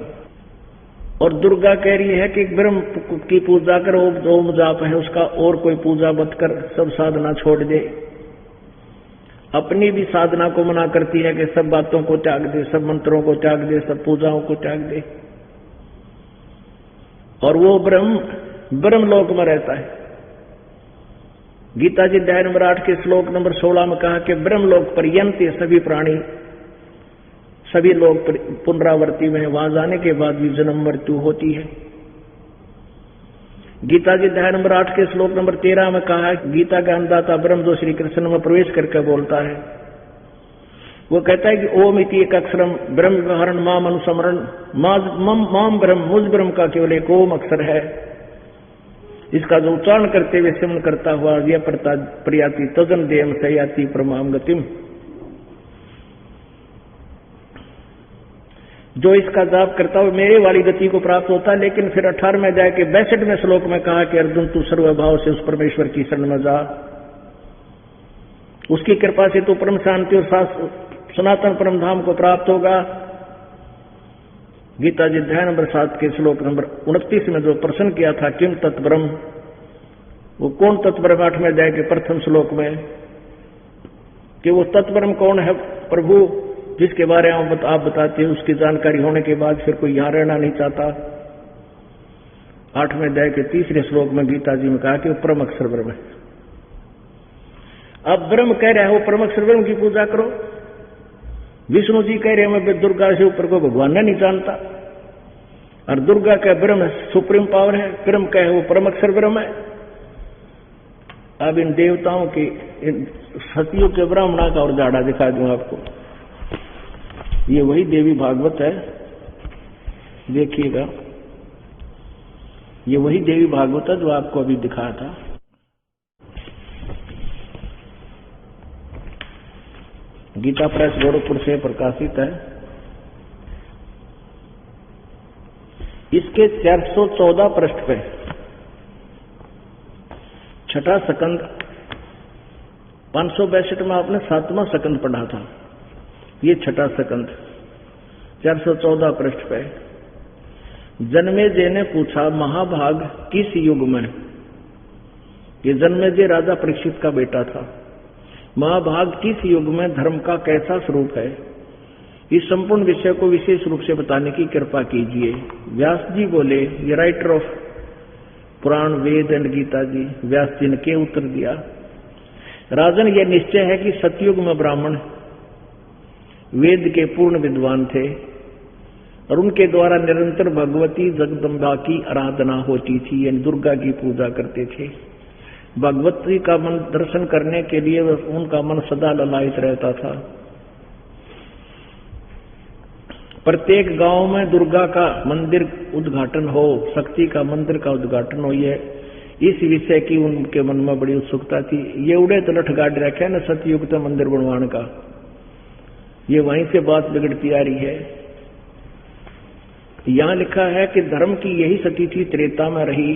S1: और दुर्गा कह रही है कि ब्रह्म की पूजा कर, ओम जाप है उसका, और कोई पूजा मत कर, सब साधना छोड़ दे। अपनी भी साधना को मना करती है कि सब बातों को त्याग दे, सब मंत्रों को त्याग दे, सब पूजाओं को त्याग दे। और वो ब्रह्मलोक में रहता है। गीता जी अध्याय नंबर 8 के श्लोक नंबर 16 में कहा कि ब्रह्मलोक पर्यंत सभी प्राणी, सभी लोग पुनरावृत्ति में, वहां जाने के बाद भी जन्म मृत्यु होती है। गीता जी अध्याय नंबर 8 के श्लोक नंबर 13 में कहा है, गीता का अन्नदाता ब्रह्म जो श्री कृष्ण में प्रवेश करके बोलता है, वो कहता है कि ओम इति एक अक्षरम ब्रह्म व्यवहारण माम अनुसमरण माम ब्रह्म, मुझ ब्रह्म का केवल एक ओम अक्षर है। इसका जो उच्चारण करते हुए सिमरण करता हुआ यह प्रयाति तजन देम सयाति परमाम गतिम। जो इसका जाप करता हो मेरे वाली गति को प्राप्त होता है। लेकिन फिर 18 में जाके 62वें श्लोक में कहा कि अर्जुन तू सर्वभाव से उस परमेश्वर की शरण में जा, उसकी कृपा से तू परम शांति और सनातन परम धाम को प्राप्त होगा। गीता जी अध्याय नंबर 7 के श्लोक नंबर 29 में जो प्रश्न किया था किम तत्ब्रह्म, वो कौन तत्ब्रह्म 8 में जाए के प्रथम श्लोक में कि वो तत्ब्रह्म कौन है प्रभु जिसके बारे में आप बताते हैं, उसकी जानकारी होने के बाद फिर कोई यहां रहना नहीं चाहता। 8वें अध्याय के 3रे श्लोक में गीता जी में कहा कि वो परम अक्षर ब्रह्म है। अब ब्रह्म कह रहे हो परम अक्षर ब्रह्म की पूजा करो, विष्णु जी कह रहे हैं मैं दुर्गा से ऊपर को भगवान ने नहीं जानता, और दुर्गा का ब्रह्म सुप्रीम पावर है, ब्रह्म कहे वो परम अक्षर ब्रह्म है। अब इन देवताओं की सतियों के ब्राह्मणा का और जाड़ा दिखा दूं आपको। ये वही देवी भागवत है, देखिएगा, ये वही देवी भागवत है जो आपको अभी दिखाया था। गीता प्रेस गोरखपुर से प्रकाशित है। इसके 414 पृष्ठ पे 6ठा सकंद, 562 में आपने 7वां सकंद पढ़ा था, ये 6ठा सकंद 414 पृष्ठ पे। जन्मेजय ने पूछा महाभाग किस युग में, ये जन्मेजय राजा परीक्षित का बेटा था, महाभाग किस युग में धर्म का कैसा स्वरूप है, इस संपूर्ण विषय को विशेष रूप से बताने की कृपा कीजिए। व्यास जी बोले, ये writer of Purana Veda and Gita ji, Vyas ji ने के उत्तर दिया, राजन यह निश्चय है कि सतयुग में ब्राह्मण वेद के पूर्ण विद्वान थे और उनके द्वारा निरंतर भगवती जगदम्बा की आराधना होती थी, यानी दुर्गा की पूजा करते थे। भगवती का मन दर्शन करने के लिए उनका मन सदा ललायित रहता था। प्रत्येक गांव में दुर्गा का मंदिर उद्घाटन हो, शक्ति का मंदिर का उद्घाटन हो, ये इस विषय की उनके मन में बड़ी उत्सुकता थी। ये उड़े तो लठ गाड़ रखे न सतयुग तो मंदिर बनवाने का, ये वहीं से बात बिगड़ती आ रही है। यहां लिखा है कि धर्म की यही सती थी, त्रेता में रही,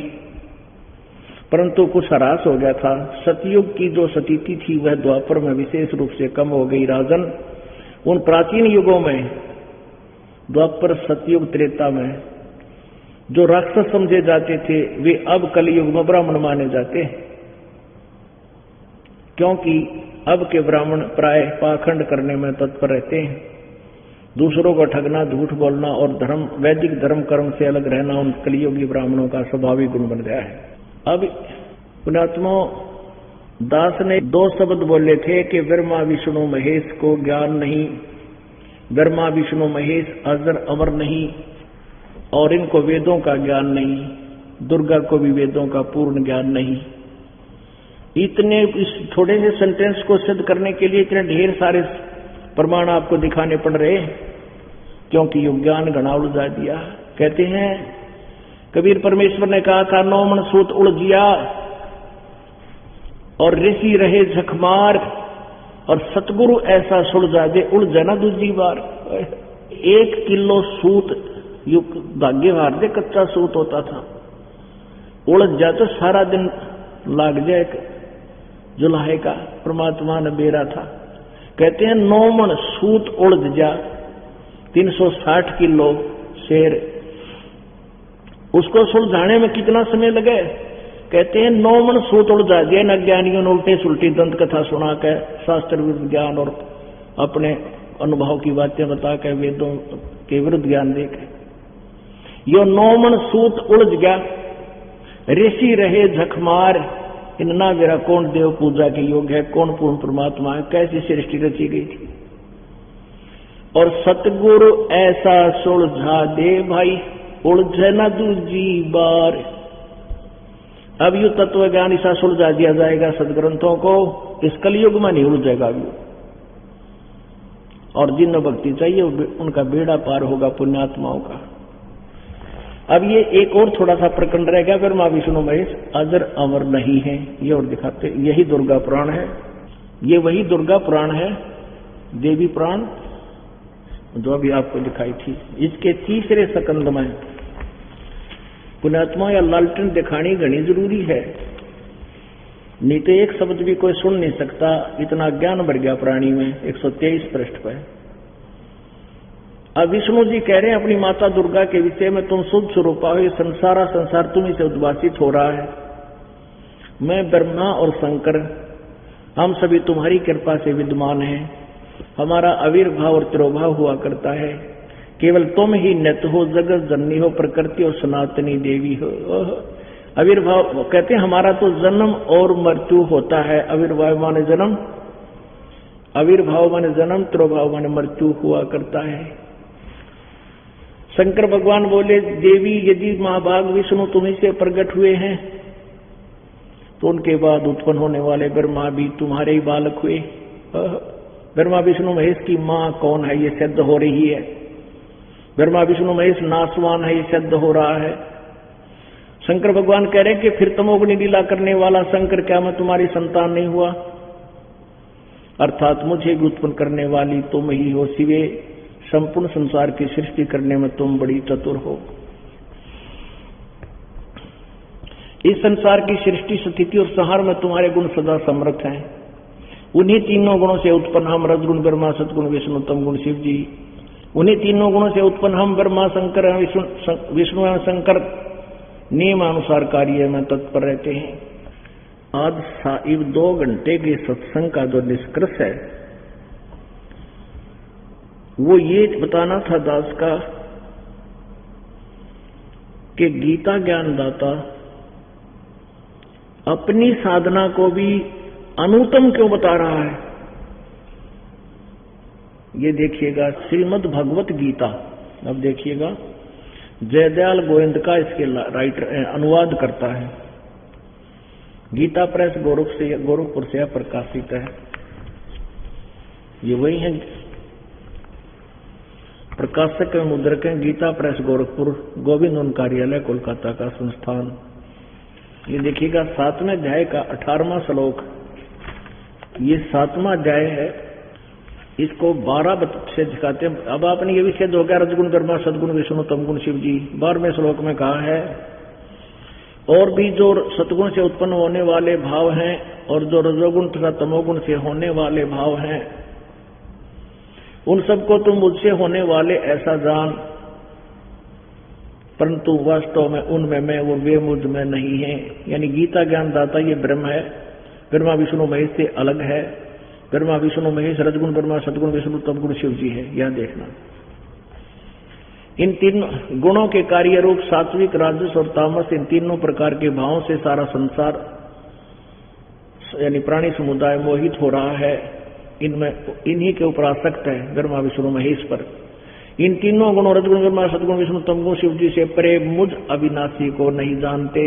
S1: परंतु कुछ ह्रास हो गया था। सतयुग की जो सतीति थी वह द्वापर में विशेष रूप से कम हो गई। राजन, उन प्राचीन युगों में द्वापर, सतयुग, त्रेता में जो राक्षस समझे जाते थे वे अब कलयुग में ब्राह्मण माने जाते हैं, क्योंकि अब के ब्राह्मण प्राय पाखंड करने में तत्पर रहते हैं। दूसरों को ठगना, झूठ बोलना और धर्म, वैदिक धर्म कर्म से अलग रहना उन कलियुगी ब्राह्मणों का स्वाभाविक गुण बन गया है। अब पुण्यात्मा दास ने 2 शब्द बोले थे कि ब्रह्मा विष्णु महेश को ज्ञान नहीं, ब्रह्मा विष्णु महेश अजर अमर नहीं, और इनको वेदों का ज्ञान नहीं, दुर्गा को भी वेदों का पूर्ण ज्ञान नहीं। इतने इस थोड़े से सेंटेंस को सिद्ध करने के लिए इतने ढेर सारे प्रमाण आपको दिखाने पड़ रहे, क्योंकि युग ज्ञान घना उलझा दिया। कहते हैं कबीर परमेश्वर ने कहा था 9 मन सूत उलझिया और ऋषि रहे झकमार, और सतगुरु ऐसा सुलझा दे उलझा ना दूसरी बार। 1 किलो सूत धागे हार दे, कच्चा सूत होता था, उलझ जाए तो सारा दिन लाग जाए जुलाहे का, परमात्मा ने बेरा था। कहते हैं 9 मन सूत उलझ जा, 360 किलो शेर, उसको सुलझाने में कितना समय लगे? कहते हैं 9 मन सूत उलझा दिया इन अज्ञानियों ने, उल्टे सुलटी दंत कथा सुना के, शास्त्र विरुद्ध ज्ञान और अपने अनुभव की बातें बता के, वेदों के विरुद्ध ज्ञान दे के यो 9 मन सूत उलझ गया। ऋषि रहे झकमार, इनना मेरा कौन देव पूजा के योग है, कौन पूर्ण परमात्मा है, कैसी सृष्टि रची गई थी। और सतगुरु ऐसा सुलझा दे भाई उलझे न दूजी बार। अब यू तत्व ज्ञान ऐसा सुलझा दिया जाएगा सदग्रंथों को, इस कलयुग में नहीं उलझेगा अभी। और जिन भक्ति चाहिए उनका बेड़ा पार होगा पुण्यात्माओं का। अब ये एक और थोड़ा सा प्रकरण रह गया, ब्रह्मा विष्णु महेश अजर अमर नहीं है, ये और दिखाते। यही दुर्गा पुराण है, ये वही दुर्गा पुराण है, देवी पुराण जो अभी आपको दिखाई थी। इसके तीसरे सकंद में पुण्यात्मा या लालटेन दिखानी घनी जरूरी है, नहीं तो एक शब्द भी कोई सुन नहीं सकता, इतना ज्ञान भर गया प्राणी में। 123 पृष्ठ पर अब विष्णु जी कह रहे हैं अपनी माता दुर्गा के विषय में, तुम शुद्ध स्वरूपा हो, संसार तुम्ही से उद्भासित हो रहा है। मैं ब्रह्मा और शंकर हम सभी तुम्हारी कृपा से विद्यमान हैं। हमारा आविर्भाव और तिरोभाव हुआ करता है, केवल तुम ही नित्य हो, जगत जननी हो, प्रकृति और सनातनी देवी हो। आविर्भाव कहते हैं हमारा तो जन्म और मृत्यु होता है। आविर्भाव माने जन्म, आविर्भाव माने जन्म, तिरोभाव माने मृत्यु हुआ करता है। शंकर भगवान बोले, देवी यदि महाभाग विष्णु तुम्ही से प्रकट हुए हैं तो उनके बाद उत्पन्न होने वाले ब्रह्मा भी तुम्हारे ही बालक हुए। ब्रह्मा विष्णु महेश की मां कौन है ये सिद्ध हो रही है। ब्रह्मा विष्णु महेश नासवान है ये सिद्ध हो रहा है। शंकर भगवान कह रहे कि फिर तमोगुणी लीला करने वाला शंकर, क्या मैं तुम्हारी संतान नहीं हुआ? अर्थात मुझे भी उत्पन्न करने वाली तुम ही हो शिवे, संपूर्ण संसार की सृष्टि करने में तुम बड़ी चतुर हो। इस संसार की सृष्टि स्थिति और संहार में तुम्हारे गुण सदा समर्थ हैं। उन्हीं तीनों गुणों से उत्पन्न हम रजगुण ब्रह्मा, सतगुण विष्णु, तम गुण शिव जी। उन्हीं तीनों गुणों से उत्पन्न हम ब्रह्मा शंकर विष्णु एवं शंकर नियम अनुसार कार्य में तत्पर रहते हैं। आज साहिब 2 घंटे के सत्संग का जो निष्कर्ष है वो ये बताना था दास का कि गीता ज्ञानदाता अपनी साधना को भी अनुत्तम क्यों बता रहा है। ये देखिएगा श्रीमद् भगवत गीता, अब देखिएगा जयदयाल गोविंद का इसके राइटर अनुवाद करता है। गीता प्रेस गोरखपुर से प्रकाशित है। ये वही है, प्रकाशक एवं मुद्रक हैं, गीता प्रेस गोरखपुर, गोविंद उन कार्यालय कोलकाता का संस्थान। ये देखिएगा 7वें अध्याय का 18वां श्लोक, ये 7वां अध्याय है। इसको 12 से दिखाते हैं। अब आपने ये विषय हो गया रजगुण ब्रह्मा, सदगुण विष्णु, तमगुण शिव जी। 12वें श्लोक में कहा है और भी जो सतगुण से उत्पन्न होने वाले भाव हैं और जो रजोगुण तथा तमोगुण से होने वाले भाव हैं, उन सबको तुम मुझसे होने वाले ऐसा जान, परंतु वास्तव में उनमें मैं वो वे मुझ में नहीं है। यानी गीता ज्ञानदाता ये ब्रह्म है, ब्रह्मा विष्णु महेश से अलग है। ब्रह्मा विष्णु महेश रजगुण ब्रह्मा, सदगुण विष्णु, तमगुण शिव जी है। यह देखना इन 3 गुणों के कार्य रूप सात्विक, राजस और तामस, इन तीनों प्रकार के भावों से सारा संसार यानी प्राणी समुदाय मोहित हो रहा है। इनमें इन्हीं के ऊपर आसक्त है ब्रह्मा विष्णु महेश पर। इन तीनों गुणों रजगुण ब्रह्मा, सदगुण विष्णु, तमगुण शिव जी से परे मुझ अविनाशी को नहीं जानते,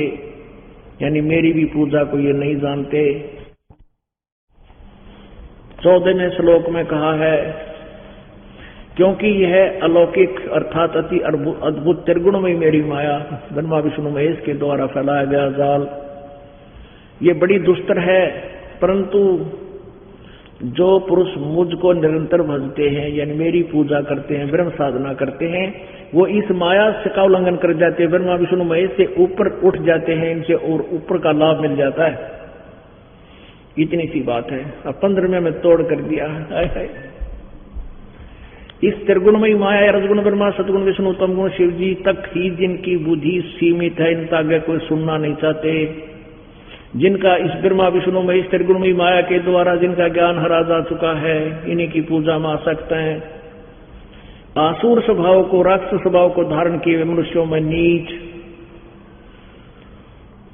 S1: यानी मेरी भी पूजा को ये नहीं जानते। 14वें श्लोक में कहा है क्योंकि यह अलौकिक अर्थात अति अद्भुत त्रिगुणमयी मेरी माया, ब्रह्मा विष्णु महेश के द्वारा फैलाया गया जाल, ये बड़ी दुस्तर है। परंतु जो पुरुष मुझको निरंतर भजते हैं यानी मेरी पूजा करते हैं, ब्रह्म साधना करते हैं, वो इस माया का उल्लंघन कर जाते हैं, ब्रह्मा विष्णु महेश से ऊपर उठ जाते हैं, इनसे और ऊपर का लाभ मिल जाता है। इतनी सी बात है। अब 15वें में तोड़ कर दिया है। इस त्रिगुणमयी माया रजगुण ब्रह्मा, सतगुण विष्णु, तमगुण शिव जी तक ही जिनकी बुद्धि सीमित है, इनका आगे कोई सुनना नहीं चाहते, जिनका इस ब्रह्मा विष्णु महेश त्रिगुणमयी माया के द्वारा जिनका ज्ञान हरा जा चुका है, इन्हीं की पूजा में आसक्त हैं। आसुर स्वभाव को, राक्षस स्वभाव को धारण किए मनुष्यों में नीच,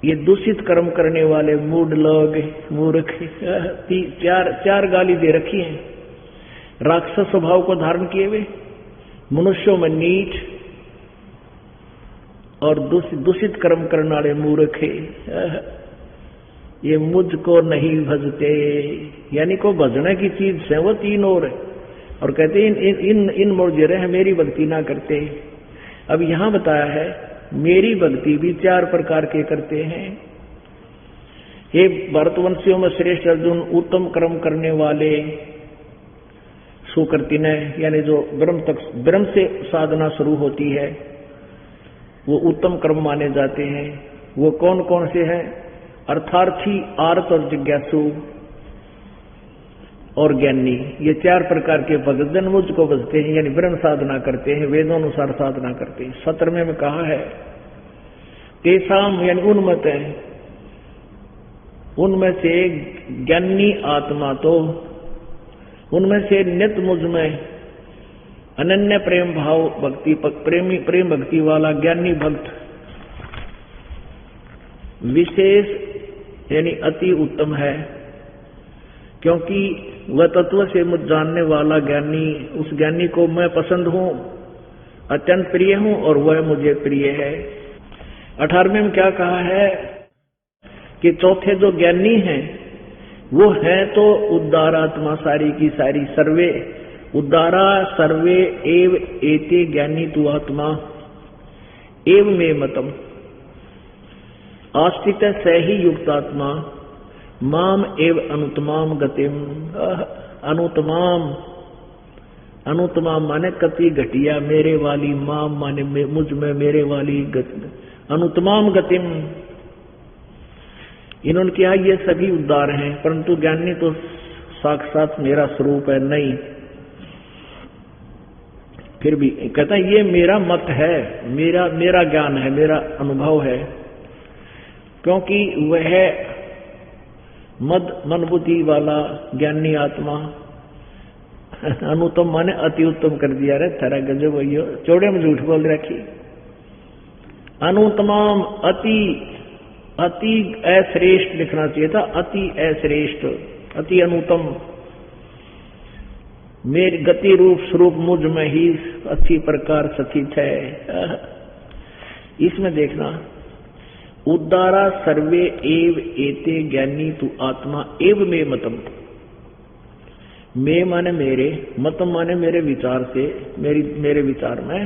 S1: ये दूषित कर्म करने वाले मूढ़ लोग, मूर्ख, 4 गाली दे रखी है। राक्षस स्वभाव को धारण किए हुए, मनुष्यों में नीच और दूषित कर्म करने वाले मूर्ख, ये मुझको नहीं भजते, यानी को भजने की चीज है वो 3 और कहते इन मोर्जे हैं, मेरी भक्ति ना करते। अब यहां बताया है मेरी भक्ति भी 4 प्रकार के करते हैं। हे भरतवंशियों में श्रेष्ठ अर्जुन, उत्तम कर्म करने वाले सुकृति ने, यानी जो ब्रह्म से साधना शुरू होती है वो उत्तम कर्म माने जाते हैं। वो कौन कौन से हैं? अर्थार्थी, आर्त और जिज्ञासु और ज्ञानी, ये 4 प्रकार के भगत जन मुझको बजते हैं, यानी ब्रह्म साधना करते हैं, वेदानुसार साधना करते हैं। 17वें में कहा है तेसाम, यानी उन्मत है, उनमें से ज्ञानी आत्मा, तो उनमें से नित मुझ में अनन्य प्रेम भाव भक्ति प्रेम भक्ति वाला ज्ञानी भक्त विशेष यानी अति उत्तम है, क्योंकि वह तत्व से मुझ जानने वाला ज्ञानी, उस ज्ञानी को मैं पसंद हूं, अत्यंत प्रिय हूं और वह मुझे प्रिय है। 18वें में क्या कहा है कि चौथे जो ज्ञानी हैं वो है तो उद्धारात्मा, सारी की सारी, सर्वे उद्धारा सर्वे एव एते ज्ञानी तु आत्मा एव मे मतम आस्तित स ही युक्तात्मा माम एव अनुतमाम गतिम। अनुतमाम माने कति घटिया, मेरे वाली, माम माने मुझ में मेरे वाली, अनुतमाम गतिम। इन्होंने कहा ये सभी उद्धार हैं, परंतु ज्ञानी तो साक्षात मेरा स्वरूप है नहीं। फिर भी कहता है ये मेरा मत है, मेरा ज्ञान है, मेरा अनुभव है, क्योंकि वह मन बुद्धि वाला ज्ञानी आत्मा, अनुत्तम माने अति उत्तम कर दिया रे, थारा गजब भैया, चौड़े में झूठ बोल रखी। अनुत्तमाम, अति अश्रेष्ठ लिखना चाहिए था, अति अश्रेष्ठ, अति अनुत्तम, मेरी गति रूप स्वरूप मुझ में ही अच्छी प्रकार स्थित है। इसमें देखना, उद्धारा सर्वे एव एते ज्ञानी तु आत्मा एव मे मतम। मे माने मेरे, मतम माने मेरे विचार से, मेरे विचार में,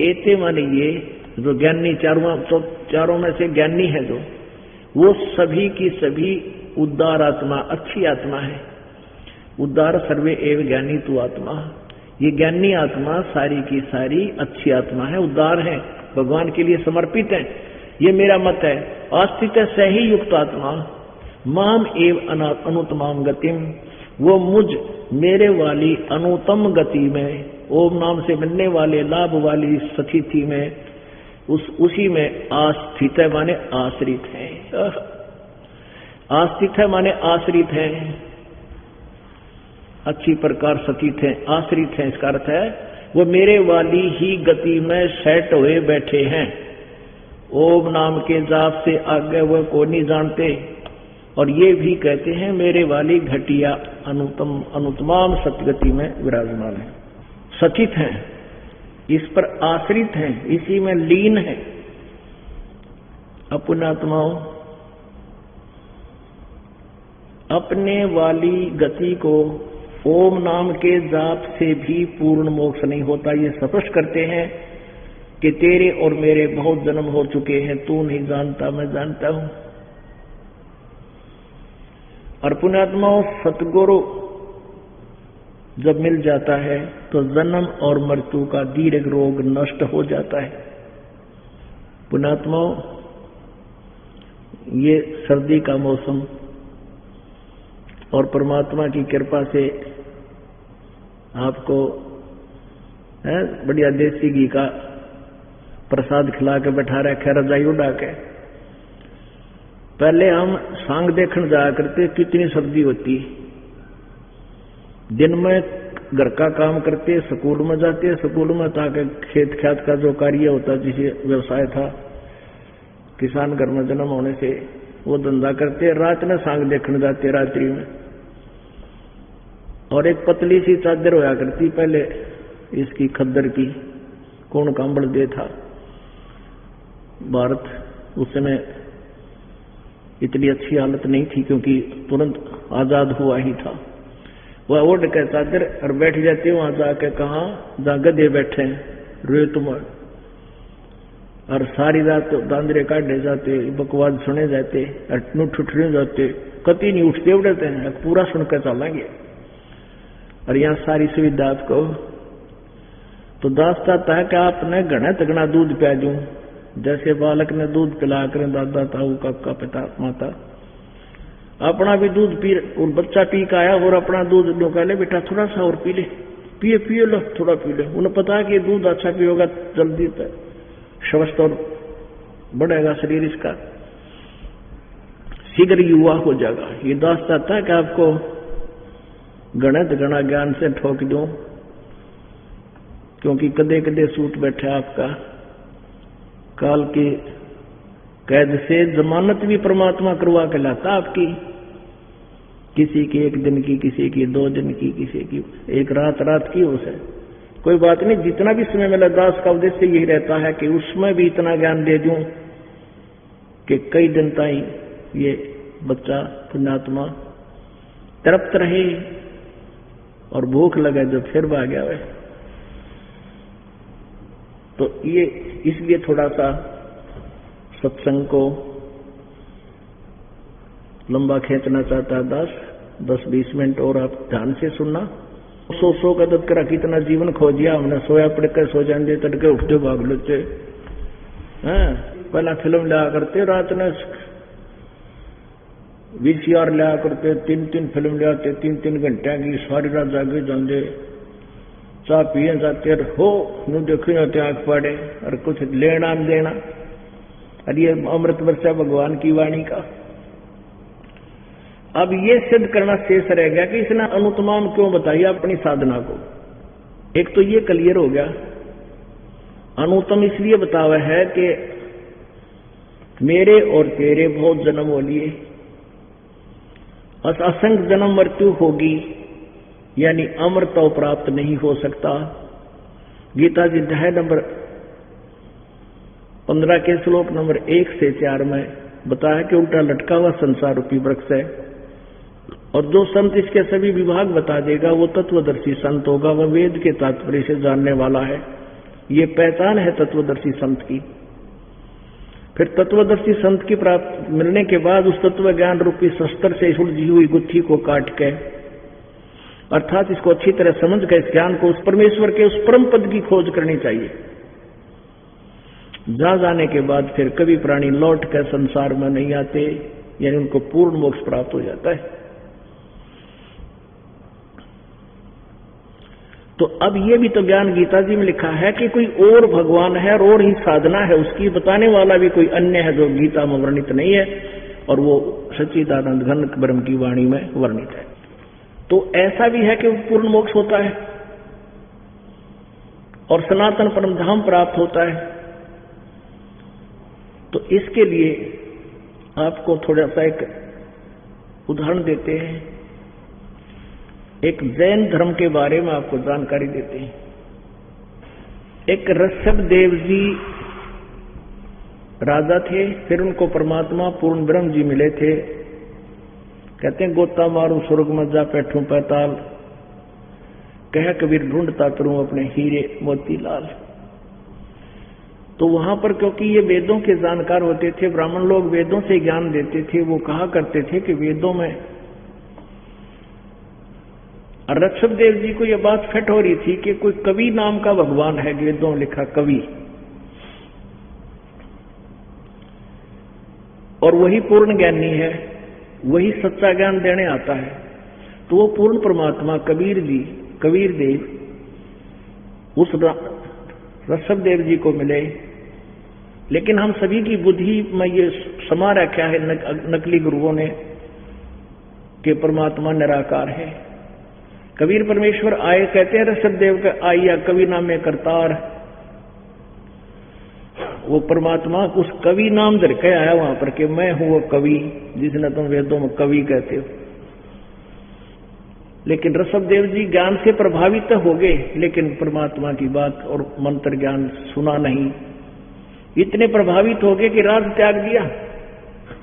S1: एते माने ये जो ज्ञानी, चारों में से ज्ञानी है जो, वो सभी की सभी उद्धार आत्मा, अच्छी आत्मा है। उद्धार सर्वे एव ज्ञानी तु आत्मा, ये ज्ञानी आत्मा सारी की सारी अच्छी आत्मा है, उद्धार है, भगवान के लिए समर्पित है। ये मेरा मत है। आस्तित सही युक्त आत्मा माम एव अनुतमाम गतिम, वो मुझ मेरे वाली अनुतम गति में, ओम नाम से मिलने वाले लाभ वाली स्थिति में, उसी में आस्थित है माने आश्रित है। आस्थित है माने आश्रित है, अच्छी प्रकार स्थित है, आश्रित है। इसका अर्थ है वो मेरे वाली ही गति में सेट हुए बैठे हैं। ओम नाम के जाप से आगे वह को नहीं जानते, और ये भी कहते हैं मेरे वाली घटिया अनुतमाम सतगति में विराजमान है, सचित हैं, इस पर आश्रित हैं, इसी में लीन है। अपनात्माओं, अपने वाली गति को ओम नाम के जाप से भी पूर्ण मोक्ष नहीं होता। ये स्पष्ट करते हैं कि तेरे और मेरे बहुत जन्म हो चुके हैं, तू नहीं जानता, मैं जानता हूं। और पुण्यात्माओं, सतगुरु जब मिल जाता है तो जन्म और मृत्यु का दीर्घ रोग नष्ट हो जाता है। पुण्यात्माओं, ये सर्दी का मौसम और परमात्मा की कृपा से आपको बढ़िया देसी घी का प्रसाद खिला के बैठा रखे, रजाई उड़ा के। पहले हम सांग देखने जाया करते, कितनी सर्दी होती, दिन में घर का काम करते, स्कूल में जाते, स्कूल में ताकि खेत ख्यात का जो कार्य होता, जिसे व्यवसाय था, किसान घर में जन्म होने से वो धंधा करते, रात में सांग देखने जाते रात्रि में। और एक पतली सी चादर होया करती पहले, इसकी खद्दर की, कौन कांबड़ दे था। भारत उस समय इतनी अच्छी हालत नहीं थी, क्योंकि तुरंत आजाद हुआ ही था। वह ओढ़ के चादर और बैठ जाते, वहां जाके कहा जहां गधे बैठे रेत में, और सारी रात दांदरे काटे जाते, बकवाद सुने जाते, ठुठरे जाते, कति नहीं उठते उड़ते हैं, पूरा सुनकर चलेंगे। और यहाँ सारी सुविधा आपको। तो दास चाहता है कि आपने घना तगना दूध पिया दूं, जैसे बालक ने दूध पिला कर दादा ताऊ काका पिता माता अपना भी दूध पी, और बच्चा पी का आया और अपना दूध कह ले बेटा थोड़ा सा और पी ले, पिए पिए लो थोड़ा पी ले। उन्हें पता है कि दूध अच्छा पिएगा जल्दी स्वस्थ और बढ़ेगा शरीर, इसका शीघ्र युवा हो जाएगा। ये दास चाहता है कि आपको गणित गणा ज्ञान से ठोक दूं, क्योंकि कदे कदे सूट बैठा आपका काल की कैद से जमानत भी परमात्मा करवा के लाता आपकी, किसी की 1 दिन की, किसी की 2 दिन की, किसी की 1 रात की। उसे कोई बात नहीं, जितना भी समय मिला दास का उद्देश्य यही रहता है कि उसमें भी इतना ज्ञान दे दूं कि कई दिन ताई ये बच्चा पुण्यात्मा तृप्त रहे और भूख लगे जो फिर भाग गया। तो ये इसलिए थोड़ा सा सत्संग को लंबा खींचना चाहता है दास। 10-20 मिनट और आप ध्यान से सुनना। 100 का दद करा कितना जीवन खो दिया हमने, सोया पड़कर सो जाते, तड़के उठते भाग लेते हैं। पहला फिल्म लिया करते, रात में VCR लिया करते, 3-3 फिल्म लियाते, 3-3 घंटे की, सारी रात जागे जाते, चाह पिए जाते हो नु देखो जाते आंख पाड़े और कुछ लेना देना। और ये अमृत वर्षा भगवान की वाणी का। अब ये सिद्ध करना शेष रह गया कि इसने अनुत्तम क्यों बताई अपनी साधना को। एक तो ये क्लियर हो गया, अनुत्तम इसलिए बतावा है कि मेरे और तेरे बहुत जन्म हो लिए, असंख्य जन्म मृत्यु होगी, यानी अमृत प्राप्त नहीं हो सकता। गीता जी अध्याय नंबर 15 के श्लोक नंबर 1 से 4 में बताया कि उल्टा लटका हुआ संसार रूपी वृक्ष है, और जो संत इसके सभी विभाग बता देगा वो तत्वदर्शी संत होगा, वह वेद के तात्पर्य से जानने वाला है। ये पहचान है तत्वदर्शी संत की। फिर तत्वदर्शी संत की प्राप्त मिलने के बाद उस तत्व ज्ञान रूपी शस्त्र से उलझी हुई गुत्थी को काट के, अर्थात इसको अच्छी तरह समझ के इस ज्ञान को उस परमेश्वर के उस परम पद की खोज करनी चाहिए। जहां जाने के बाद फिर कभी प्राणी लौट कर संसार में नहीं आते, यानी उनको पूर्ण मोक्ष प्राप्त हो जाता है। तो अब ये भी तो ज्ञान गीता जी में लिखा है कि कोई और भगवान है और ही साधना है उसकी, बताने वाला भी कोई अन्य है जो गीता में वर्णित नहीं है, और वो सच्चिदानंद घन ब्रह्म की वाणी में वर्णित है। तो ऐसा भी है कि पूर्ण मोक्ष होता है और सनातन परम धाम प्राप्त होता है। तो इसके लिए आपको थोड़ा सा एक उदाहरण देते हैं, एक जैन धर्म के बारे में आपको जानकारी देते हैं। एक ऋषभ देव जी राजा थे, फिर उनको परमात्मा पूर्ण ब्रह्म जी मिले थे। कहते हैं गोता मारू स्वर्ग में जा बैठूं पैताल, कह कबीर ढूंढता करूं अपने हीरे मोती लाल। तो वहां पर क्योंकि ये वेदों के जानकार होते थे, ब्राह्मण लोग वेदों से ज्ञान देते थे, वो कहा करते थे कि वेदों में, और ऋषभ देव जी को यह बात फिट हो रही थी कि कोई कवि नाम का भगवान है, वेदों में लिखा कवि, और वही पूर्ण ज्ञानी है, वही सच्चा ज्ञान देने आता है। तो वो पूर्ण परमात्मा कबीर जी, कबीर देव उस ऋषभ देव जी को मिले। लेकिन हम सभी की बुद्धि में ये समा रखा है नकली गुरुओं ने कि परमात्मा निराकार है। कबीर परमेश्वर आए, कहते हैं ऋषभ देव का आइया कवि नाम में करतार, वो परमात्मा उस कवि नाम धर के आया वहां पर कि मैं हूं वो कवि जिसने तुम वेदों में कवि कहते हो। लेकिन ऋषभ देव जी ज्ञान से प्रभावित हो गए, लेकिन परमात्मा की बात और मंत्र ज्ञान सुना नहीं। इतने प्रभावित हो गए कि राज त्याग दिया।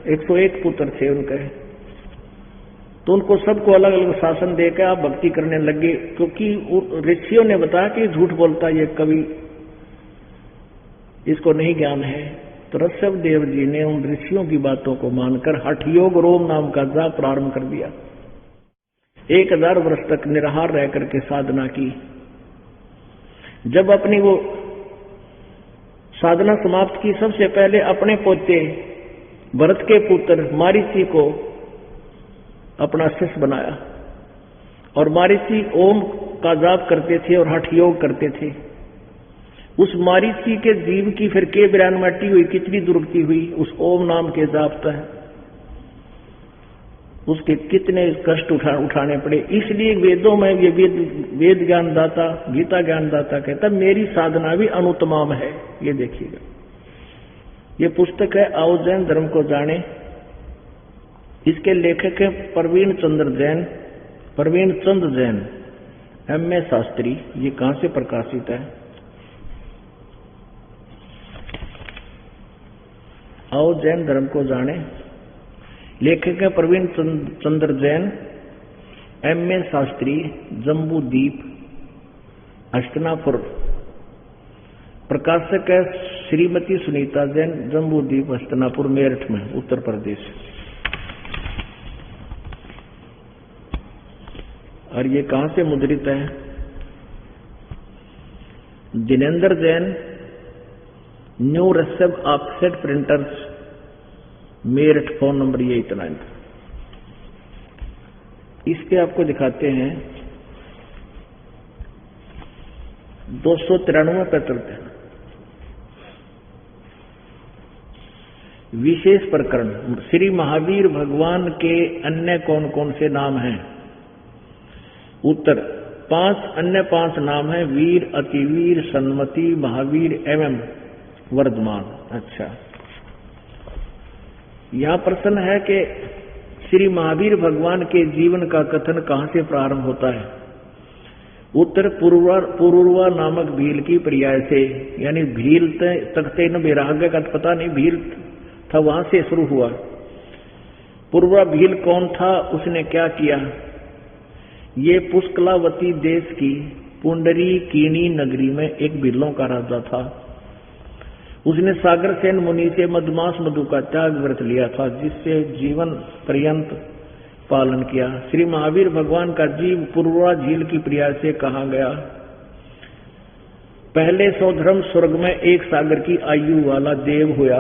S1: 101 पुत्र थे उनके, तो उनको सबको अलग अलग शासन देकर आप भक्ति करने लगे, क्योंकि ऋषियों ने बताया कि झूठ बोलता ये कवि, इसको नहीं ज्ञान है। तो ऋषभ देव जी ने उन ऋषियों की बातों को मानकर हठ योग रोम नाम का जाप प्रारंभ कर दिया। 1000 वर्ष तक निराहार रह करके साधना की। जब अपनी वो साधना समाप्त की, सबसे पहले अपने पोते भरत के पुत्र मारीची को अपना शिष्य बनाया। और मारीची ओम का जाप करते थे और हठ योग करते थे। उस मारीची के जीव की फिर के विरानमटी हुई, कितनी दुर्गति हुई उस ओम नाम के जाप तक, उसके कितने कष्ट उठाने पड़े। इसलिए वेदों में ये वेद ज्ञान दाता, गीता ज्ञान दाता कहता मेरी साधना भी अनुत्तम है। ये देखिएगा, ये पुस्तक है आओ जैन धर्म को जाने। इसके लेखक है प्रवीण चंद जैन, M.A. शास्त्री। ये कहां से प्रकाशित है? आओ जैन धर्म को जाने। लेखक है प्रवीण चंद्र जैन, M.A. शास्त्री, जम्बूदीप, हस्तिनापुर। प्रकाशक है श्रीमती सुनीता जैन, जम्बूदीप, हस्तिनापुर, मेरठ में, उत्तर प्रदेश। और ये कहां से मुद्रित है? जिनेन्द्र जैन, न्यू रसब offset printers, Meerut. Phone number ये इतना। इस पे आपको दिखाते हैं 293 पत्र। विशेष प्रकरण, श्री महावीर भगवान के अन्य कौन कौन से नाम हैं? उत्तर, 5 नाम है, वीर, अतिवीर, सन्मति, महावीर एवं वर्धमान। अच्छा, यहां प्रश्न है कि श्री महावीर भगवान के जीवन का कथन कहां से प्रारंभ होता है? उत्तर, पुरुरवा नामक भील की पर्याय से, यानी भील तख्ते न वैराग्य का पता नहीं, भील था वहां से शुरू हुआ। पुरुरवा भील कौन था, उसने क्या किया? ये पुष्कलावती देश की पुंडरीकीनी नगरी में एक भीलों का राजा था। उसने सागरसेन मुनि से मधुमास मधु का त्याग व्रत लिया था, जिससे जीवन पर्यंत पालन किया। श्री महावीर भगवान का जीव पुरुरवा झील की प्रिया से कहा गया। पहले 100 धर्म स्वर्ग में 1 सागर की आयु वाला देव हुआ।